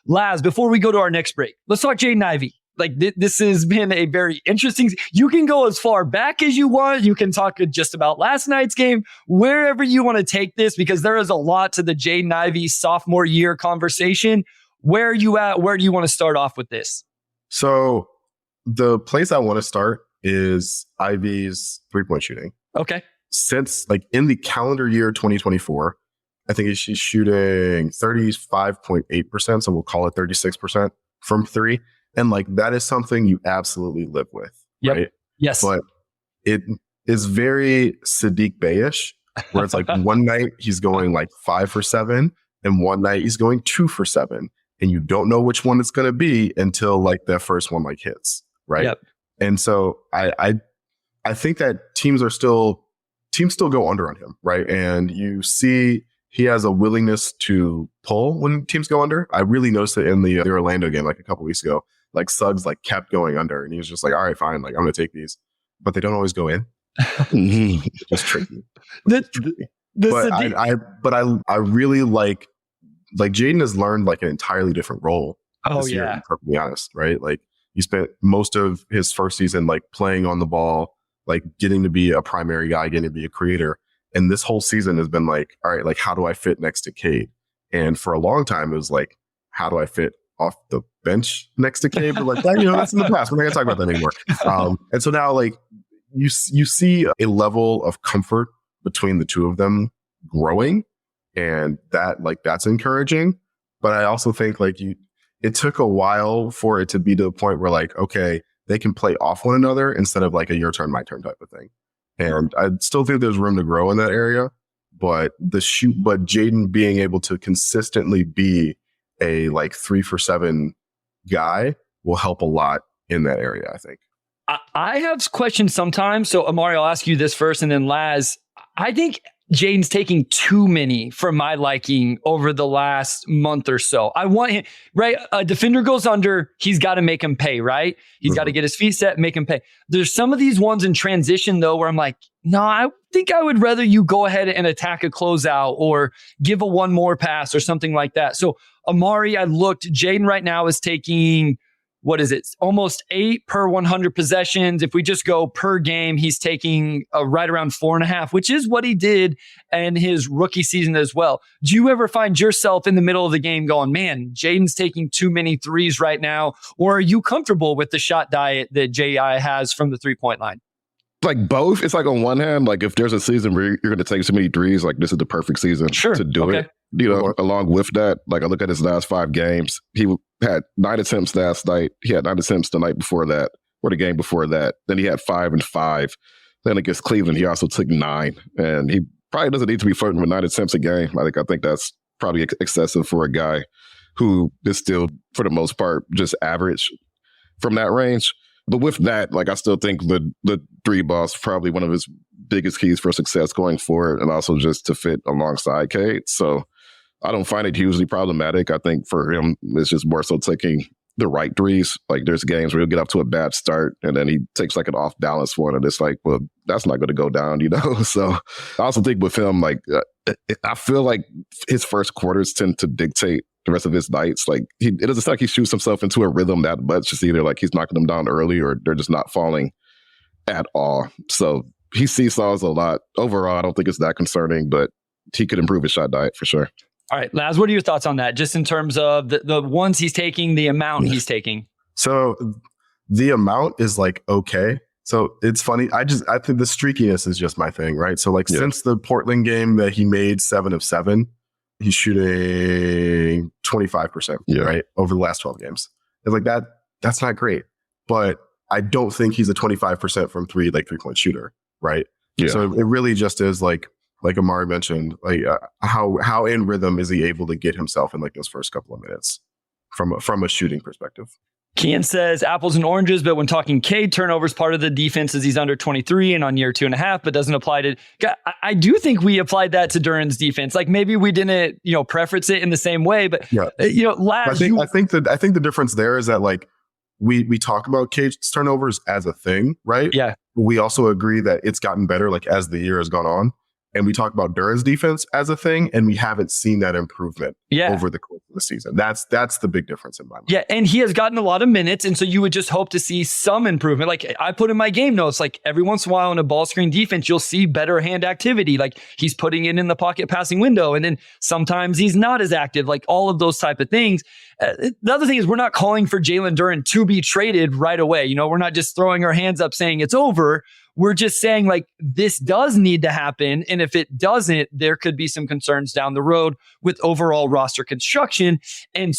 Laz, before we go to our next break, let's talk Jaden Ivey. Like this has been a very interesting. You can go as far back as you want. You can talk just about last night's game, wherever you want to take this, because there is a lot to the Jaden Ivey sophomore year conversation. Where are you at? Where do you want to start off with this? So the place I want to start is Ivey's 3-point shooting. Okay. Since like in the calendar year 2024, I think she's shooting 35.8%. So we'll call it 36% from 3. And like that is something you absolutely live with. Yep. Right? Yes. But it is very Sadiq Bey-ish, where it's like one night he's going like 5 for 7 and one night he's going 2 for 7. And you don't know which one it's going to be until like that first one like hits. Right. Yep. And so I think that teams still go under on him. Right. And you see he has a willingness to pull when teams go under. I really noticed it in the Orlando game like a couple weeks ago. Like Suggs like kept going under, and he was just like, all right, fine, like I'm gonna take these, but they don't always go in. It's just tricky. I really like Jaden has learned like an entirely different role this year, to be perfectly honest, right? Like he spent most of his first season like playing on the ball, like getting to be a primary guy, getting to be a creator. And this whole season has been like, all right, like how do I fit next to Cade? And for a long time, it was like, how do I fit off the bench next to Cade? But like that, that's in the past. We're not gonna talk about that anymore. And so now like you see a level of comfort between the two of them growing, and that's encouraging. But I also think it took a while for it to be to the point where like, okay, they can play off one another instead of like a your turn, my turn type of thing. And I still think there's room to grow in that area, but Jaden being able to consistently be a like 3-for-7 guy will help a lot in that area, I think. I have questions sometimes. So Amari, I'll ask you this first, and then Laz. I think Jaden's taking too many for my liking over the last month or so. I want him, right? A defender goes under, he's got to make him pay, right? He's got to get his feet set, make him pay. There's some of these ones in transition though, where I'm like, no, I think I would rather you go ahead and attack a closeout or give a one more pass or something like that. So Amari, I looked, Jaden right now is taking, what is it? Almost 8 per 100 possessions. If we just go per game, he's taking right around 4.5, which is what he did in his rookie season as well. Do you ever find yourself in the middle of the game going, man, Jaden's taking too many threes right now? Or are you comfortable with the shot diet that J.I. has from the 3-point line? Like both. It's like on one hand, like if there's a season where you're going to take so many threes, like this is the perfect season to do it. Along with that, like I look at his last 5 games, he had 9 attempts last night. He had 9 attempts the night before that, or the game before that. Then he had 5 and 5. Then against Cleveland, he also took 9. And he probably doesn't need to be flirting with 9 attempts a game. I think that's probably excessive for a guy who is still, for the most part, just average from that range. But with that, like I still think the 3 ball is probably one of his biggest keys for success going forward, and also just to fit alongside Cade. So I don't find it hugely problematic. I think for him, it's just more so taking the right threes. Like there's games where he'll get off to a bad start and then he takes like an off balance one, and it's like, well, that's not going to go down, So I also think with him, like I feel like his first quarters tend to dictate the rest of his nights. Like it doesn't sound like he shoots himself into a rhythm that much. It's either like he's knocking them down early or they're just not falling at all. So he seesaws a lot. Overall, I don't think it's that concerning, but he could improve his shot diet for sure. All right, Laz, what are your thoughts on that? Just in terms of the ones he's taking, the amount he's taking. So the amount is like, okay. So it's funny. I think the streakiness is just my thing, right? So like since the Portland game that he made 7 of 7, he's shooting 25%, right? Over the last 12 games. It's like that's not great, but I don't think he's a 25% from 3-point shooter, right? Yeah. So it really just is like Amari mentioned, like how in rhythm is he able to get himself in like those first couple of minutes from a shooting perspective. Kian says apples and oranges, but when talking Cade, turnovers part of the defense is he's under 23 and on year 2.5, but doesn't apply to. I do think we applied that to Duren's defense. Like maybe we didn't, preference it in the same way, but Laz, I think the difference there is that like we talk about Cade's turnovers as a thing, right? Yeah. We also agree that it's gotten better like as the year has gone on. And we talk about Duren's defense as a thing, and we haven't seen that improvement over the course of the season. That's the big difference in my mind. Yeah, and he has gotten a lot of minutes, and so you would just hope to see some improvement. Like I put in my game notes, like every once in a while in a ball screen defense, you'll see better hand activity. Like he's putting it in the pocket passing window, and then sometimes he's not as active. Like all of those type of things. The other thing is we're not calling for Jalen Duren to be traded right away. We're not just throwing our hands up saying it's over. We're just saying like this does need to happen. And if it doesn't, there could be some concerns down the road with overall roster construction. And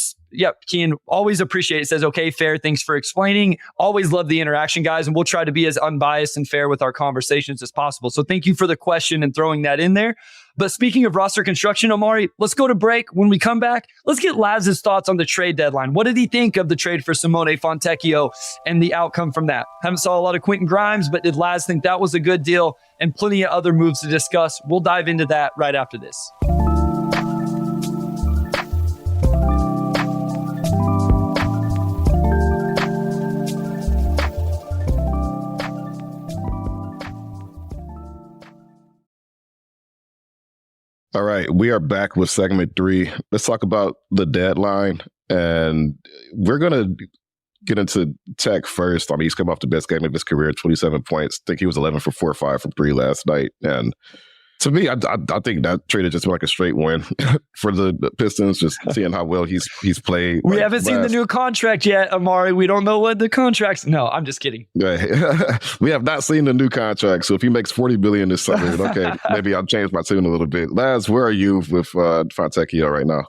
Kian, always appreciate it. Says, okay, fair. Thanks for explaining. Always love the interaction, guys. And we'll try to be as unbiased and fair with our conversations as possible. So thank you for the question and throwing that in there. But speaking of roster construction, Omari, let's go to break. When we come back, let's get Laz's thoughts on the trade deadline. What did he think of the trade for Simone Fontecchio and the outcome from that? Haven't saw a lot of Quentin Grimes, but did Laz think that was a good deal? And plenty of other moves to discuss. We'll dive into that right after this. All right, we are back with segment 3. Let's talk about the deadline, and we're gonna get into Tech first. I mean, he's come off the best game of his career, 27 points. I think he was 11 for 4 or 5 from 3 last night, and to me, I think that trade has just been like a straight win for the Pistons, just seeing how well he's played. We haven't seen the new contract yet, Amari. We don't know what the contract's. No, I'm just kidding. We have not seen the new contract. So if he makes $40 billion this summer, okay, maybe I'll change my tune a little bit. Laz, where are you with Fontecchio right now?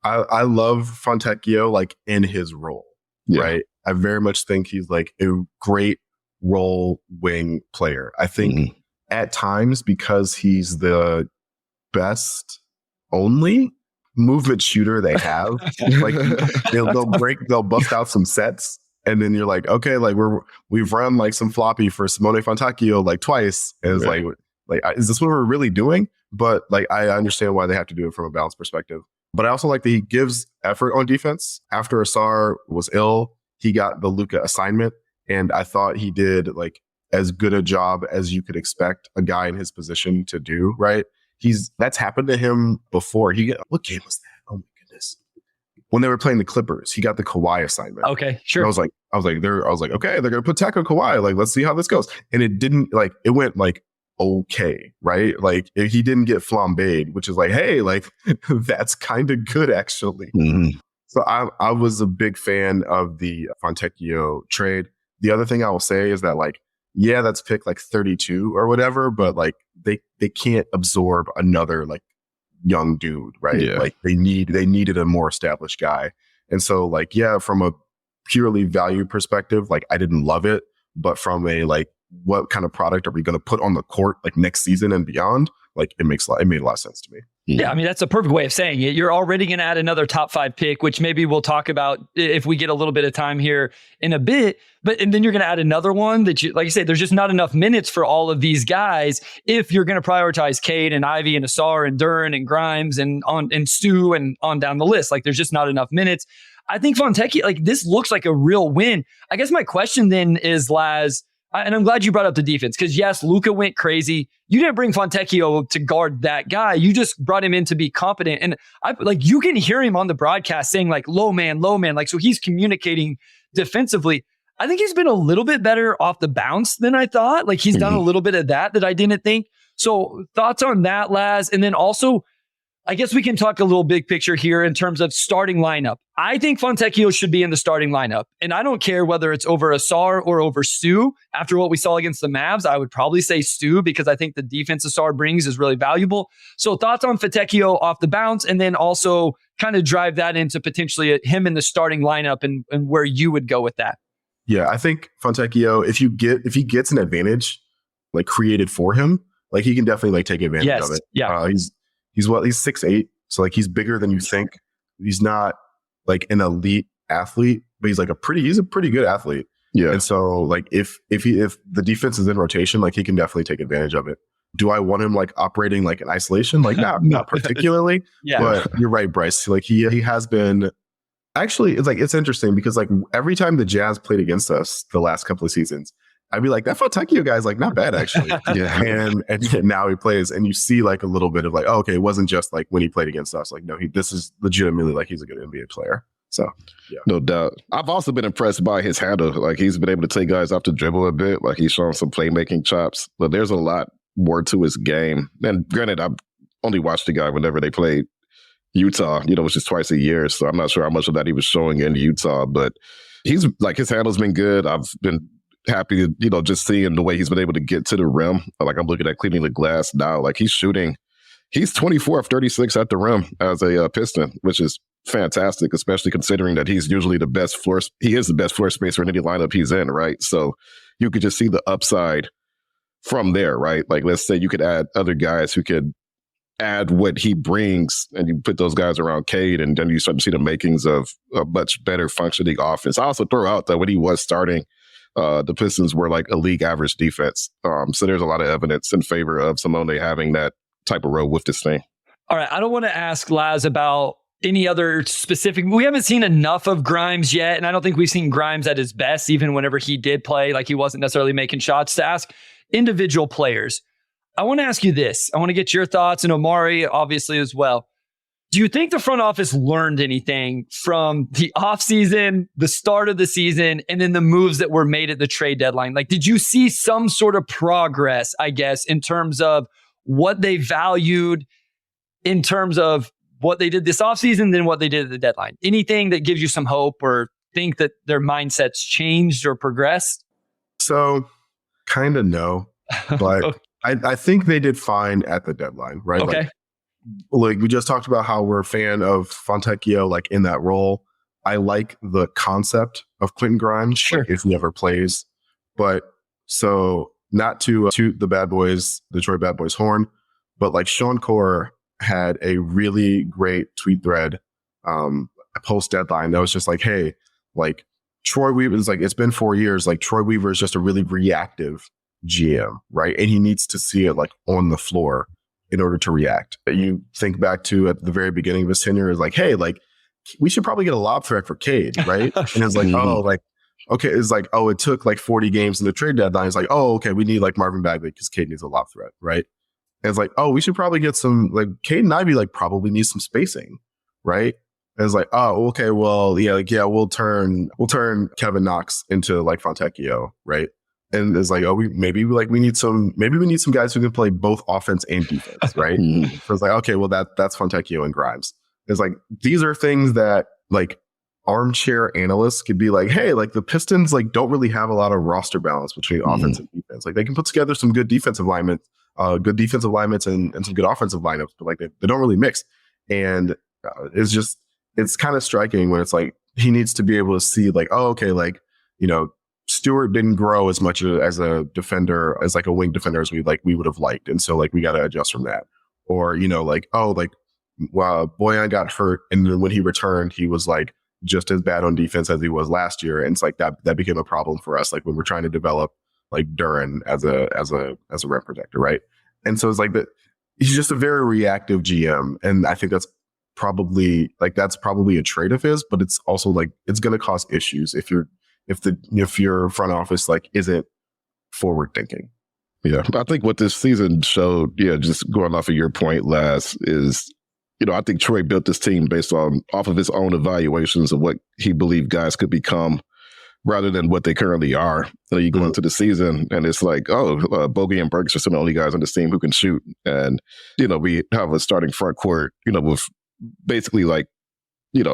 I love Fontecchio like in his role, right? I very much think he's like a great role wing player. I think at times, because he's the best only movement shooter they have, like they'll bust out some sets, and then you're like, okay, like we've run like some floppy for Simone Fontecchio like twice, and it's like is this what we're really doing? But like I understand why they have to do it from a balance perspective. But I also like that he gives effort on defense. After Asar was ill, he got the Luka assignment, and I thought he did like as good a job as you could expect a guy in his position to do, right? That's happened to him before. What game was that? Oh my goodness. When they were playing the Clippers, he got the Kawhi assignment. Okay, sure. And I was like, okay, they're gonna put Tech on Kawhi. Like, let's see how this goes. And it went like okay, right? Like he didn't get flambéed, which is like, hey, like that's kind of good actually. So I was a big fan of the Fontecchio trade. The other thing I will say is that like, yeah, that's pick like 32 or whatever, but like they can't absorb another like young dude, right? Yeah. Like they needed a more established guy. And so like, yeah, from a purely value perspective, like I didn't love it, but from a like, what kind of product are we going to put on the court like next season and beyond? Like it made a lot of sense to me. Yeah, I mean, that's a perfect way of saying it. You're already going to add another top 5 pick, which maybe we'll talk about if we get a little bit of time here in a bit. And then you're going to add another one that you, like you say, there's just not enough minutes for all of these guys. If you're going to prioritize Cade and Ivy and Asar and Duren and Grimes and Stu and on down the list, like there's just not enough minutes. I think Fontecchio, like this looks like a real win. I guess my question then is, Laz, and I'm glad you brought up the defense because yes, Luka went crazy. You didn't bring Fontecchio to guard that guy. You just brought him in to be competent. And you can hear him on the broadcast saying like low man. Like, so he's communicating defensively. I think he's been a little bit better off the bounce than I thought. Like he's done a little bit of that I didn't think. So thoughts on that, Laz? And then also, I guess we can talk a little big picture here in terms of starting lineup. I think Fontecchio should be in the starting lineup. And I don't care whether it's over Asar or over Stu. After what we saw against the Mavs, I would probably say Stu because I think the defense Asar brings is really valuable. So thoughts on Fontecchio off the bounce and then also kind of drive that into potentially him in the starting lineup and where you would go with that. Yeah, I think Fontecchio, if he gets an advantage like created for him, like he can definitely like take advantage of it. Yeah. He's 6'8", so like he's bigger than you think. He's not like an elite athlete, but he's a pretty good athlete. Yeah. And so like if the defense is in rotation, like he can definitely take advantage of it. Do I want him like operating like in isolation? Like not particularly. Yeah. But you're right, Bryce. Like he has been. Actually, it's interesting because like every time the Jazz played against us the last couple of seasons, I'd be like, that Fontecchio guy's like not bad actually. Yeah. And now he plays and you see like a little bit of like, oh, okay, it wasn't just like when he played against us. Like, no, this is legitimately like he's a good NBA player. So yeah. No doubt. I've also been impressed by his handle. Like he's been able to take guys off the dribble a bit. Like he's shown some playmaking chops, but there's a lot more to his game. And granted, I've only watched the guy whenever they played Utah, which is twice a year. So I'm not sure how much of that he was showing in Utah, but he's like, his handle's been good. I've been happy to, just seeing the way he's been able to get to the rim. Like I'm looking at cleaning the glass now, like he's 24 of 36 at the rim as a Piston, which is fantastic, especially considering that he's usually the best floor spacer in any lineup he's in, right? So you could just see the upside from there, right? Like let's say you could add other guys who could add what he brings and you put those guys around Cade and then you start to see the makings of a much better functioning offense. I also throw out that when he was starting, the Pistons were like a league average defense. So there's a lot of evidence in favor of Simone having that type of role with this thing. All right. I don't want to ask Laz about any other specific. We haven't seen enough of Grimes yet. And I don't think we've seen Grimes at his best, even whenever he did play, like he wasn't necessarily making shots, to ask individual players. I want to ask you this. I want to get your thoughts, and Omari obviously as well. Do you think the front office learned anything from the offseason, the start of the season, and then the moves that were made at the trade deadline? Like, did you see some sort of progress, I guess, in terms of what they valued, in terms of what they did this offseason, than what they did at the deadline? Anything that gives you some hope or think that their mindsets changed or progressed? So, kind of no, but Okay. I think they did fine at the deadline, right? Okay. Like we just talked about how we're a fan of Fontecchio, like in that role. I like the concept of Quentin Grimes, Sure. like, if he ever plays. But so not to toot the bad boys, Detroit Bad Boys horn, but like Sean Core had a really great tweet thread post deadline that was just like, hey, like Troy Weaver is like, it's been 4 years. Like Troy Weaver is just a really reactive GM, right? And he needs to see it like on the floor in order to react. You think back to at the very beginning of his tenure is like, hey, like we should probably get a lob threat for Cade, right? And it's like, oh, like, okay, it's like, oh, it took like 40 games in the trade deadline. It's like, oh, okay, we need like Marvin Bagley because Cade needs a lob threat, right? And it's like, oh, we should probably get some like Cade and Ivy like probably needs some spacing, right? And it's like, oh, okay, well, yeah, like we'll turn Kevin Knox into like Fontecchio, right? And it's like, oh, we need some guys who can play both offense and defense, right? So it's like, okay, well that's Fontecchio and Grimes. It's like these are things that like armchair analysts could be like, hey, like the Pistons like don't really have a lot of roster balance between offense and defense. Like they can put together some good defensive alignments and some good offensive lineups, but like they don't really mix. And it's kind of striking when it's like he needs to be able to see like, oh, okay, like, you know, Stewart didn't grow as much as a defender, as like a wing defender as we would have liked. And so like we got to adjust from that. Or, you know, like, oh, like, well, Boyan got hurt. And then when he returned, he was like just as bad on defense as he was last year. And it's like that became a problem for us. Like when we're trying to develop like Duren as a rim protector. Right. And so it's like that he's just a very reactive GM. And I think that's probably a trait of his, but it's also like, it's going to cause issues if your front office like isn't forward thinking. Yeah, I think what this season showed, just going off of your point, Laz, is, I think Troy built this team based off of his own evaluations of what he believed guys could become rather than what they currently are. You go into the season and it's like, Bogey and Burks are some of the only guys on this team who can shoot. And, we have a starting front court, with basically like,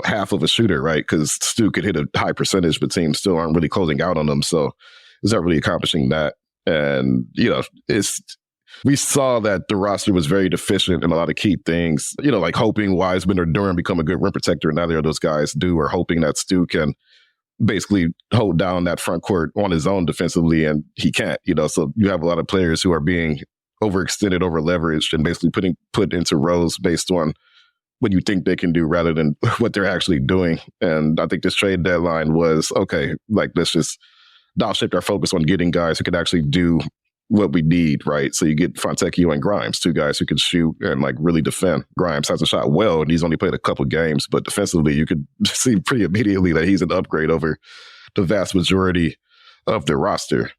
half of a shooter, right? Because Stu could hit a high percentage, but teams still aren't really closing out on them. So it's not really accomplishing that. And, we saw that the roster was very deficient in a lot of key things, like hoping Wiseman or Duren become a good rim protector. And neither of those guys do, or hoping that Stu can basically hold down that front court on his own defensively. And he can't, so you have a lot of players who are being overextended, over leveraged, and basically put into roles based on what you think they can do rather than what they're actually doing. And I think this trade deadline was, okay, like let's just dial shift our focus on getting guys who can actually do what we need, right? So you get Fontecchio and Grimes, two guys who can shoot and like really defend. Grimes hasn't shot well and he's only played a couple games, but defensively you could see pretty immediately that he's an upgrade over the vast majority of the roster.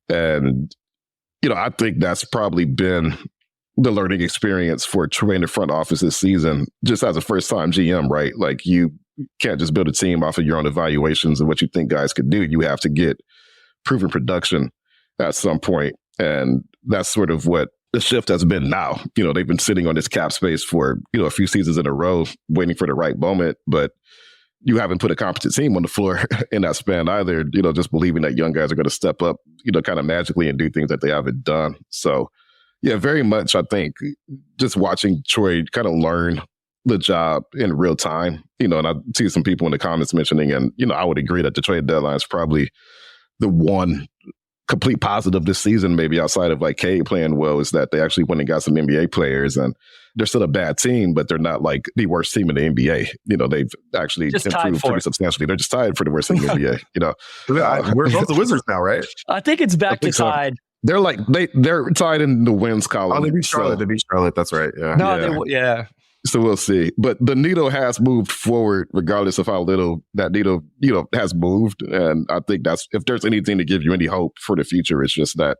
And, I think that's probably been the learning experience for Troy in the front office this season, just as a first-time GM, right? Like you can't just build a team off of your own evaluations and what you think guys could do. You have to get proven production at some point. And that's sort of what the shift has been now. They've been sitting on this cap space for, a few seasons in a row, waiting for the right moment, but you haven't put a competent team on the floor in that span either, just believing that young guys are going to step up, kind of magically and do things that they haven't done. So, yeah, very much, I think, just watching Troy kind of learn the job in real time, and I see some people in the comments mentioning, and, I would agree that the trade deadline is probably the one complete positive this season, maybe outside of like Cade playing well, is that they actually went and got some NBA players, and they're still a bad team, but they're not like the worst team in the NBA. They've actually just improved pretty substantially. They're just tied for the worst team in the NBA. We're both the Wizards now, right? I think it's back to tied. So. They're like they're tied in the wins column. Oh, they beat Charlotte. So. They beat Charlotte. That's right. Yeah. No, yeah. So we'll see. But the needle has moved forward, regardless of how little that needle, has moved. And I think that's, if there's anything to give you any hope for the future, it's just that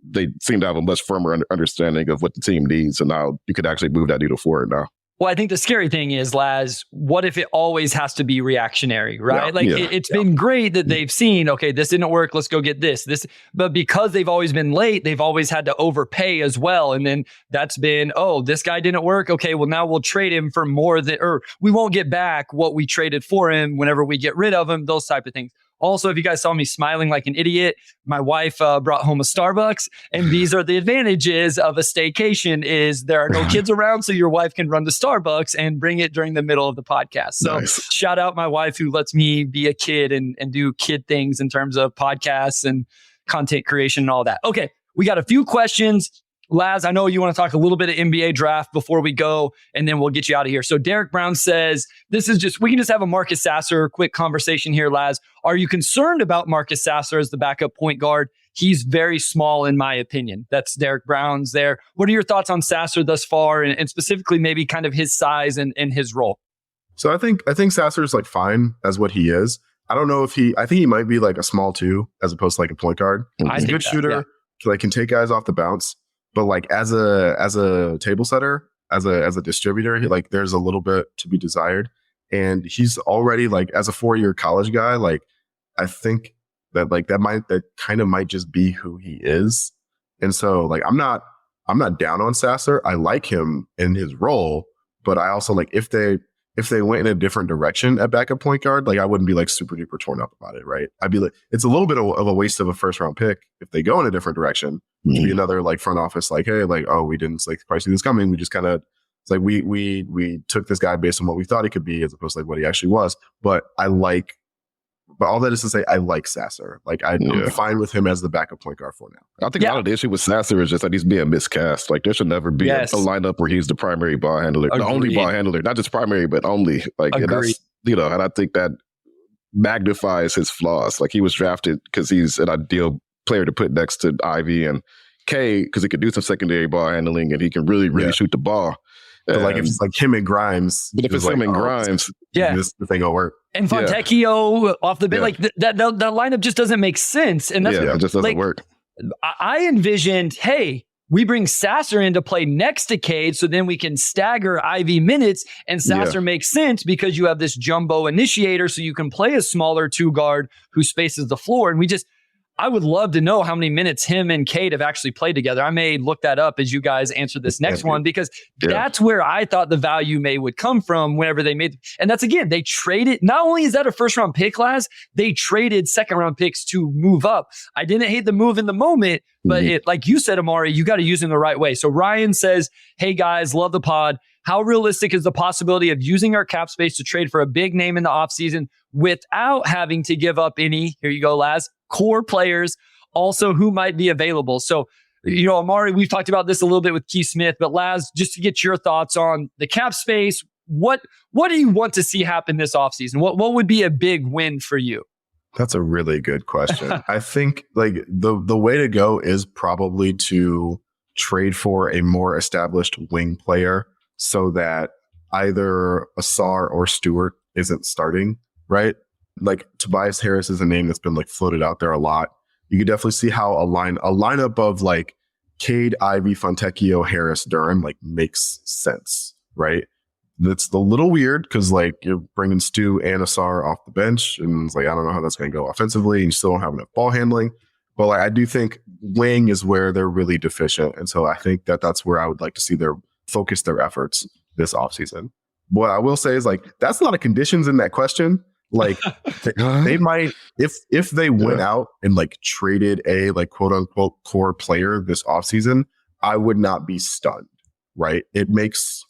they seem to have a much firmer understanding of what the team needs. And now you could actually move that needle forward now. Well, I think the scary thing is, Laz, what if it always has to be reactionary, right? It's been great that they've seen, okay, this didn't work, let's go get this. But because they've always been late, they've always had to overpay as well. And then that's been, oh, this guy didn't work. Okay, well, now we'll trade him for more than, or we won't get back what we traded for him whenever we get rid of him, those type of things. Also, if you guys saw me smiling like an idiot, my wife brought home a Starbucks, and these are the advantages of a staycation: is there are no kids around, so your wife can run to Starbucks and bring it during the middle of the podcast. So nice. Shout out my wife who lets me be a kid and do kid things in terms of podcasts and content creation and all that. Okay, we got a few questions. Laz, I know you want to talk a little bit of NBA draft before we go, and then we'll get you out of here. So Derek Brown says, we can just have a Marcus Sasser quick conversation here, Laz. Are you concerned about Marcus Sasser as the backup point guard? He's very small, in my opinion. That's Derek Brown's there. What are your thoughts on Sasser thus far, and specifically maybe kind of his size and his role? So I think Sasser's like fine as what he is. I don't know if I think he might be like a small 2 as opposed to like a point guard. He's a good shooter, like can take guys off the bounce. But like as a table setter, as a distributor, like there's a little bit to be desired. And he's already like, as a 4-year college guy, like I think that like that kind of might just be who he is. And so like I'm not down on Sasser. I like him in his role, but I also like if they went in a different direction at backup point guard, like I wouldn't be like super duper torn up about it, right? I'd be like, it's a little bit of a waste of a first round pick if they go in a different direction. To be another like front office, like, hey, like, oh, we didn't like quite see this coming. We just kind of, it's like we took this guy based on what we thought he could be as opposed to like what he actually was. But all that is to say, I like Sasser. Like I'm fine with him as the backup point guard for now. I think a lot of the issue with Sasser is just that he's being miscast. Like there should never be a lineup where he's the primary ball handler, the only ball handler, not just primary, but only. Like, and that's, and I think that magnifies his flaws. Like he was drafted because he's an ideal player to put next to Ivy and Cade because he could do some secondary ball handling and he can really shoot the ball. But like if it's like him and Grimes, but if it's him and Grimes, this thing gonna work. And Fontecchio off the bench, like that lineup just doesn't make sense. And that's it just doesn't work. I envisioned, hey, we bring Sasser in to play next to Cade, so then we can stagger Ivy minutes, and Sasser makes sense because you have this jumbo initiator, so you can play a smaller 2 guard who spaces the floor. And I would love to know how many minutes him and Cade have actually played together. I may look that up as you guys answer this next one, because that's where I thought the value would come from whenever they made. And that's, again, they traded. Not only is that a first round pick, Laz, they traded second round picks to move up. I didn't hate the move in the moment, but like you said, Amari, you got to use them the right way. So Ryan says, hey guys, love the pod. How realistic is the possibility of using our cap space to trade for a big name in the offseason without having to give up any, here you go, Laz, core players, also who might be available? So, Amari, we've talked about this a little bit with Keith Smith, but Laz, just to get your thoughts on the cap space, what do you want to see happen this offseason? What would be a big win for you? That's a really good question. I think like the way to go is probably to trade for a more established wing player so that either Asar or Stewart isn't starting, right? Like Tobias Harris is a name that's been like floated out there a lot. You could definitely see how a lineup of like Cade, Ivy, Fontecchio, Harris, Durham like makes sense, right? That's a little weird because like you're bringing Stu and Asar off the bench, and it's like I don't know how that's going to go offensively, and you still don't have enough ball handling. But like I do think wing is where they're really deficient, and so I think that's where I would like to see focus their efforts this offseason. What I will say is like that's a lot of conditions in that question. Like they might, if they went out and like traded a like quote unquote core player this offseason, I would not be stunned, right? It makes,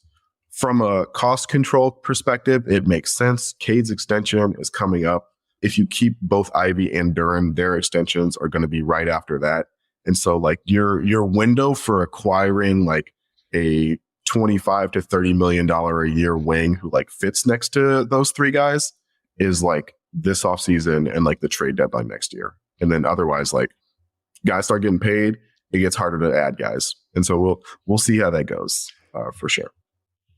from a cost control perspective, it makes sense. Cade's extension is coming up. If you keep both Ivy and Durham, their extensions are going to be right after that. And so like your window for acquiring like a $25 to $30 million a year wing who like fits next to those 3 guys is like this offseason and like the trade deadline next year. And then otherwise, like guys start getting paid, it gets harder to add guys. And so we'll see how that goes for sure.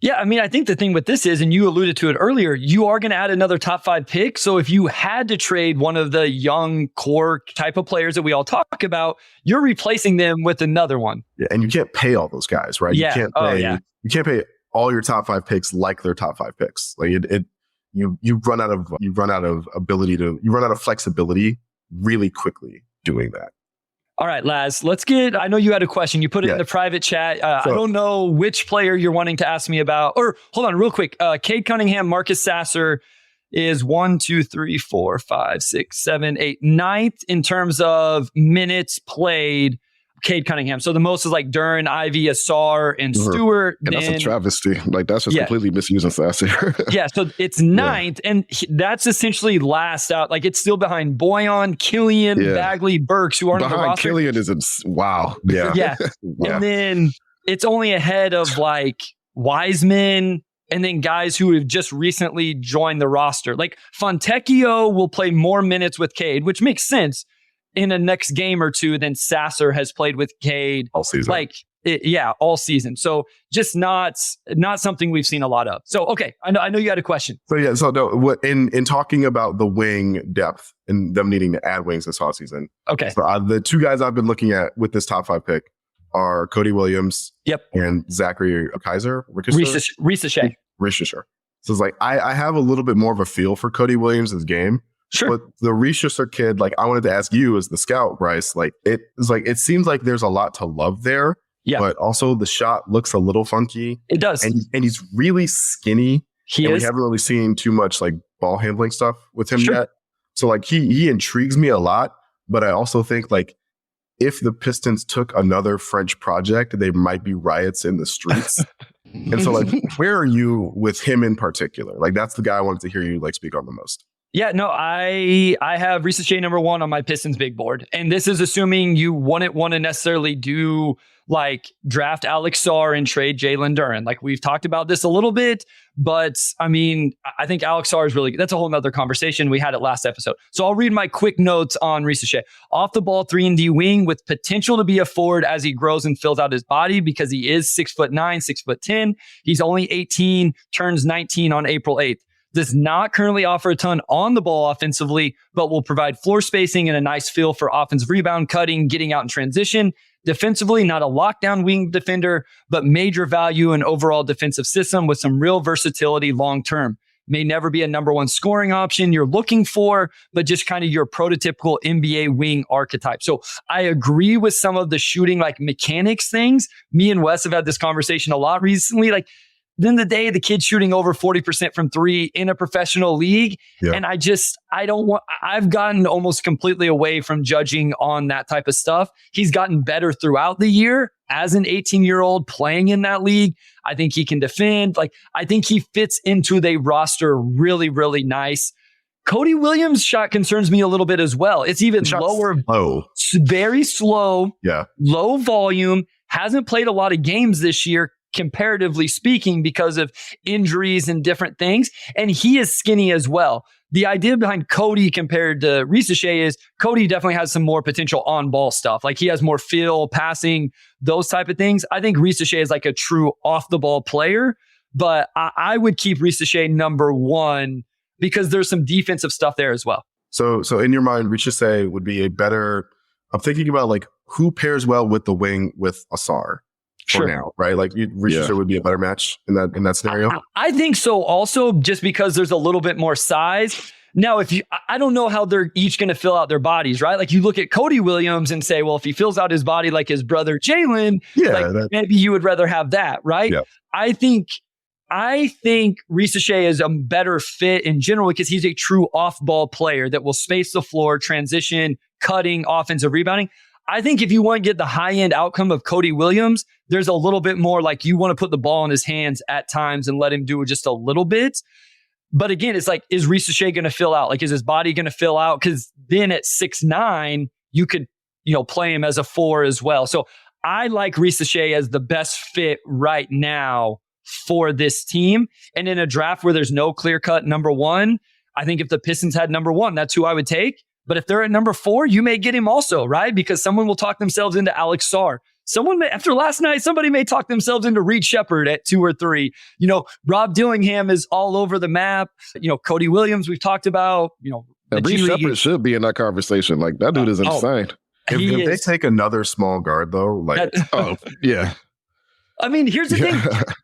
Yeah, I mean, I think the thing with this is, and you alluded to it earlier, you are going to add another top 5 pick. So if you had to trade one of the young core type of players that we all talk about, you're replacing them with another one. Yeah, and you can't pay all those guys, right? Yeah. You can't pay all your top 5 picks like their top 5 picks. Like you run out of flexibility really quickly doing that. All right, Laz, I know you had a question. You put it in the private chat. I don't know which player you're wanting to ask me about. Or hold on real quick. Cade Cunningham, Marcus Sasser is 1, 2, 3, 4, 5, 6, 7, 8, 9th in terms of minutes played. Cade Cunningham. So the most is like Duren, Ivy, Asar, and Stewart. And that's a travesty. Like that's just completely misusing Sasser. Yeah, so it's 9th, and that's essentially last out. Like it's still behind Boyan, Killian, Bagley, Burks, who aren't on the roster. Killian is wow. Yeah. Yeah. And then it's only ahead of like Wiseman and then guys who have just recently joined the roster. Like Fontecchio will play more minutes with Cade, which makes sense in a next game or two than Sasser has played with Cade all season. All season. So just not something we've seen a lot of. So okay, I know you had a question. In talking about the wing depth and them needing to add wings this offseason. Okay. So the two guys I've been looking at with this top 5 pick are Cody Williams. Yep. And Zachary Kaiser. Ricochet. So it's like I have a little bit more of a feel for Cody Williams' game. Sure. But the Ricochet kid, like I wanted to ask you as the scout, Bryce, it seems like there's a lot to love there. Yeah. But also the shot looks a little funky. It does. And he's really skinny. We haven't really seen too much like ball handling stuff with him yet. So like he intrigues me a lot. But I also think like if the Pistons took another French project, there might be riots in the streets. And so like, where are you with him in particular? Like that's the guy I wanted to hear you like speak on the most. Yeah, no, I have Ricochet number 1 on my Pistons big board. And this is assuming you wouldn't want to necessarily do like draft Alex Sarr and trade Jalen Duren. Like we've talked about this a little bit, but I mean, I think Alex Sarr is really good. That's a whole nother conversation. We had it last episode. So I'll read my quick notes on Ricochet. Off the ball 3-and-D wing with potential to be a forward as he grows and fills out his body because he is 6'9", 6'10". He's only 18, turns 19 on April 8th. Does not currently offer a ton on the ball offensively, but will provide floor spacing and a nice feel for offensive rebound, cutting, getting out in transition. Defensively, not a lockdown wing defender, but major value and overall defensive system with some real versatility long-term. May never be a number 1 scoring option you're looking for, but just kind of your prototypical NBA wing archetype. So I agree with some of the shooting like mechanics things. Me and Wes have had this conversation a lot recently. Like, then the day the kid's shooting over 40% from 3 in a professional league. Yeah. And I've gotten almost completely away from judging on that type of stuff. He's gotten better throughout the year as an 18-year-old playing in that league. I think he can defend. Like, I think he fits into the roster really, really nice. Cody Williams' shot concerns me a little bit as well. It's even lower, very slow, low volume, hasn't played a lot of games this year, comparatively speaking, because of injuries and different things. And he is skinny as well. The idea behind Cody compared to Ricochet is Cody definitely has some more potential on-ball stuff. Like he has more feel, passing, those type of things. I think Ricochet is like a true off-the-ball player, but I would keep Ricochet number 1 because there's some defensive stuff there as well. So in your mind, Ricochet would be a better, I'm thinking about like who pairs well with the wing with Asar. For now, right? Like Ricochet would be a better match in that scenario. I think so. Also, just because there's a little bit more size. Now, I don't know how they're each going to fill out their bodies, right? Like you look at Cody Williams and say, well, if he fills out his body like his brother Jalen, maybe you would rather have that, right? Yeah. I think Ricochet is a better fit in general because he's a true off-ball player that will space the floor, transition, cutting, offensive rebounding. I think if you want to get the high-end outcome of Cody Williams, there's a little bit more like you want to put the ball in his hands at times and let him do just a little bit. But again, it's like, is Ricochet going to fill out? Like, is his body going to fill out? Because then at 6'9", you could, play him as a 4 as well. So I like Ricochet as the best fit right now for this team. And in a draft where there's no clear-cut number 1, I think if the Pistons had number 1, that's who I would take. But if they're at number 4, you may get him also, right? Because someone will talk themselves into Alex Sarr. after last night, somebody may talk themselves into Reed Shepherd at 2 or 3. Rob Dillingham is all over the map. Cody Williams, we've talked about. Reed Shepherd should be in that conversation. Like, that dude is insane. If they take another small guard, though, like, yeah. I mean, here's the thing.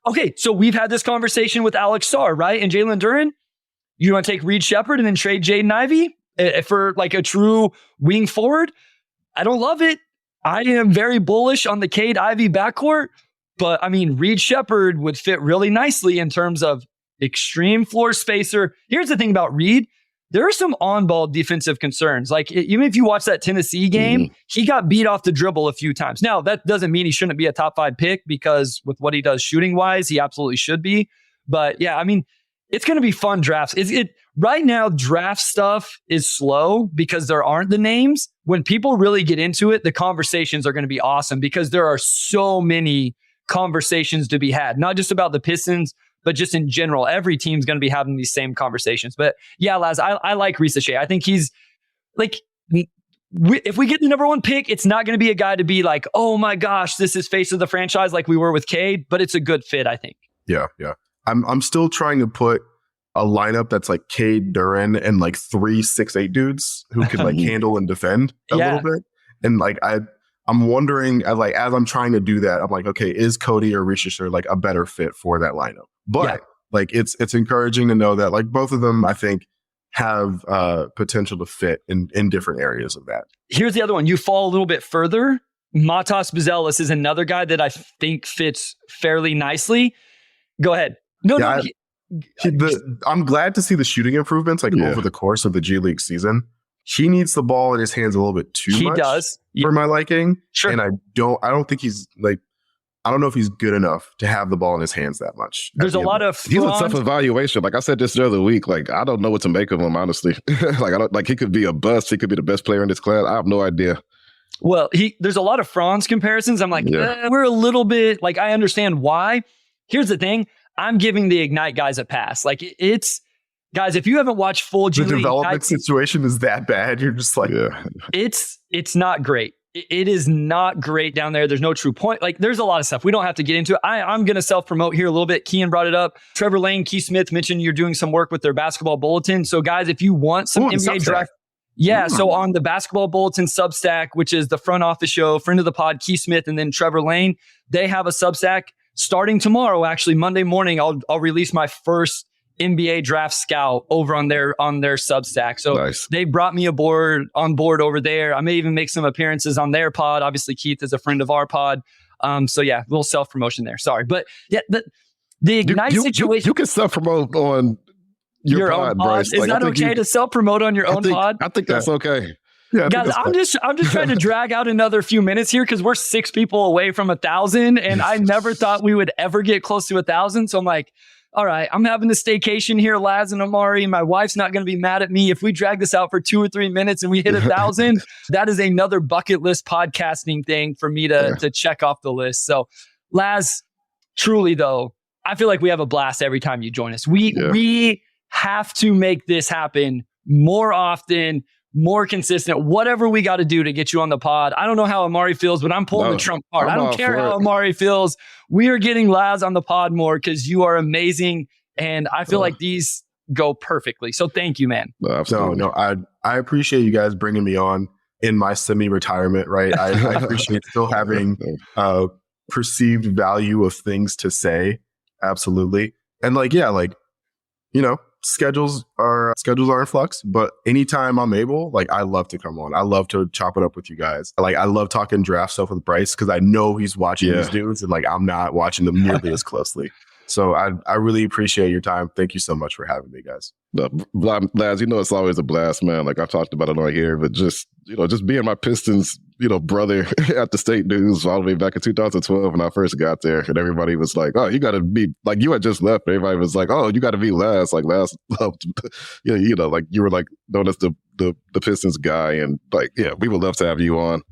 Okay, so we've had this conversation with Alex Sarr, right? And Jalen Duren. You want to take Reed Shepherd and then trade Jaden Ivey for like a true wing forward? I don't love it. I am very bullish on the Cade Ivey backcourt, but I mean, Reed Shepherd would fit really nicely in terms of extreme floor spacer. Here's the thing about Reed. There are some on-ball defensive concerns. Like, even if you watch that Tennessee game, he got beat off the dribble a few times. Now, that doesn't mean he shouldn't be a top 5 pick, because with what he does shooting-wise, he absolutely should be. But yeah, I mean, it's going to be fun drafts. Right now, draft stuff is slow because there aren't the names. When people really get into it, the conversations are going to be awesome because there are so many conversations to be had, not just about the Pistons, but just in general. Every team's going to be having these same conversations. But yeah, Laz, I like Risa Shea. I think he's like, if we get the number 1 pick, it's not going to be a guy to be like, oh my gosh, this is face of the franchise like we were with Cade, but it's a good fit, I think. Yeah. I'm still trying to put a lineup that's like Cade, Duren, and like 3 6'8" dudes who can like handle and defend a little bit. And like I'm wondering, as I'm trying to do that, I'm like, okay, is Cody or Risa like a better fit for that lineup? But like it's encouraging to know that like both of them, I think, have potential to fit in different areas of that. Here's the other one. You fall a little bit further. Matas Buzelis is another guy that I think fits fairly nicely. Go ahead. I'm glad to see the shooting improvements over the course of the G League season. He needs the ball in his hands a little bit too much. He does for my liking. Sure. And I don't think he's like, I don't know if he's good enough to have the ball in his hands that much. There's a lot of he's a tough evaluation. Like I said this the other week, like I don't know what to make of him, honestly. He could be a bust. He could be the best player in this class. I have no idea. Well, there's a lot of Franz comparisons. I'm like, we're a little bit like, I understand why. Here's the thing. I'm giving the Ignite guys a pass. Like it's guys, if you haven't watched full G League, the development situation is that bad. You're just like, it's not great. It is not great down there. There's no true point. Like there's a lot of stuff. We don't have to get into it. I'm going to self-promote here a little bit. Kian brought it up. Trevor Lane, Keith Smith mentioned you're doing some work with their basketball bulletin. So guys, if you want some NBA draft. Yeah. So on the basketball bulletin Substack, which is the front office show, friend of the pod, Keith Smith, and then Trevor Lane, they have a Substack starting tomorrow. Actually, Monday morning, I'll release my first NBA draft scout over on their Substack. So nice. They brought me on board over there. I may even make some appearances on their pod. Obviously, Keith is a friend of our pod. So yeah, a little self-promotion there. Sorry. But yeah, the Ignite situation. You can self-promote on your own pod, Bryce. Is that okay to self-promote on your own pod? I think that's okay. Yeah, guys, I'm just trying to drag out another few minutes here because we're 6 people away from 1,000, and I never thought we would ever get close to 1,000. So I'm like, all right, I'm having a staycation here, Laz and Amari. My wife's not going to be mad at me if we drag this out for 2 or 3 minutes and we hit 1,000. That is another bucket list podcasting thing for me to check off the list. So, Laz, truly though, I feel like we have a blast every time you join us. We have to make this happen more often, more consistent, whatever we got to do to get you on the pod. I don't know how Amari feels, but I'm pulling the Trump card. I don't care how Amari feels. We are getting Laz on the pod more because you are amazing. And I feel like these go perfectly. So thank you, man. No, I appreciate you guys bringing me on in my semi-retirement, right? I appreciate still having perceived value of things to say. Absolutely. And schedules are in flux, but anytime I'm able, I love to come on. I love to chop it up with you guys. I love talking draft stuff with Bryce because I know he's watching these dudes and I'm not watching them nearly as closely. So I really appreciate your time. Thank you so much for having me, guys. Laz, it's always a blast, man. I've talked about it on here, but just being my Pistons, brother at the State News all the way back in 2012 when I first got there, and everybody was like, "Oh, you got to be you had just left." Everybody was like, "Oh, you got to be Laz." Laz loved, you were known as the Pistons guy, and we would love to have you on.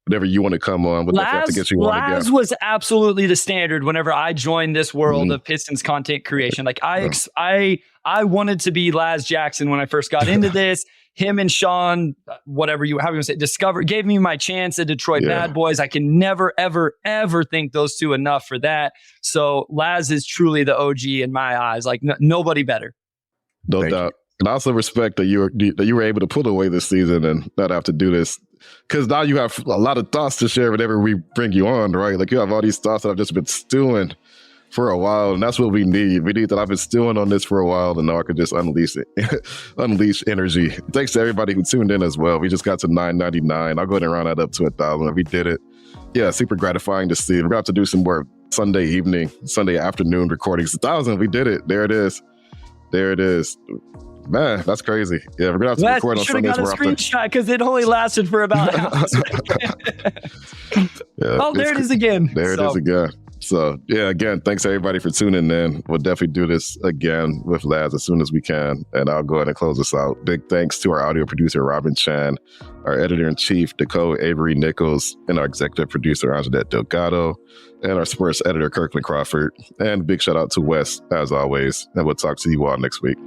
Whenever you want to come on, we'd love to get you on again. Laz was absolutely the standard whenever I joined this world of Pistons content creation. I wanted to be Laz Jackson when I first got into this. him and Sean, however you say, gave me my chance at Detroit Bad Boys. I can never, ever, ever thank those two enough for that. So Laz is truly the OG in my eyes. Like nobody better. No doubt. And I also respect that you were able to pull away this season and not have to do this, because now you have a lot of thoughts to share whenever we bring you on, right? Like you have all these thoughts that have just been stewing for a while, and that's what we need. We need that. I've been stewing on this for a while, and now I can just unleash energy. Thanks to everybody who tuned in as well. We just got to 999. I'll go ahead and round that up to 1,000. We did it. Yeah, super gratifying to see. We're going to have to do some more Sunday afternoon recordings. 1,000. We did it. There it is. Man, that's crazy. Yeah, we're going to have to record on Sundays more often. Got a screenshot because it only lasted for about half. There it is again. There it is again. So, yeah, again, thanks everybody for tuning in. We'll definitely do this again with Laz as soon as we can. And I'll go ahead and close this out. Big thanks to our audio producer, Robin Chan, our editor-in-chief, Dakota Avery Nichols, and our executive producer, Anjanette Delgado, and our sports editor, Kirkland Crawford. And big shout out to Wes, as always. And we'll talk to you all next week.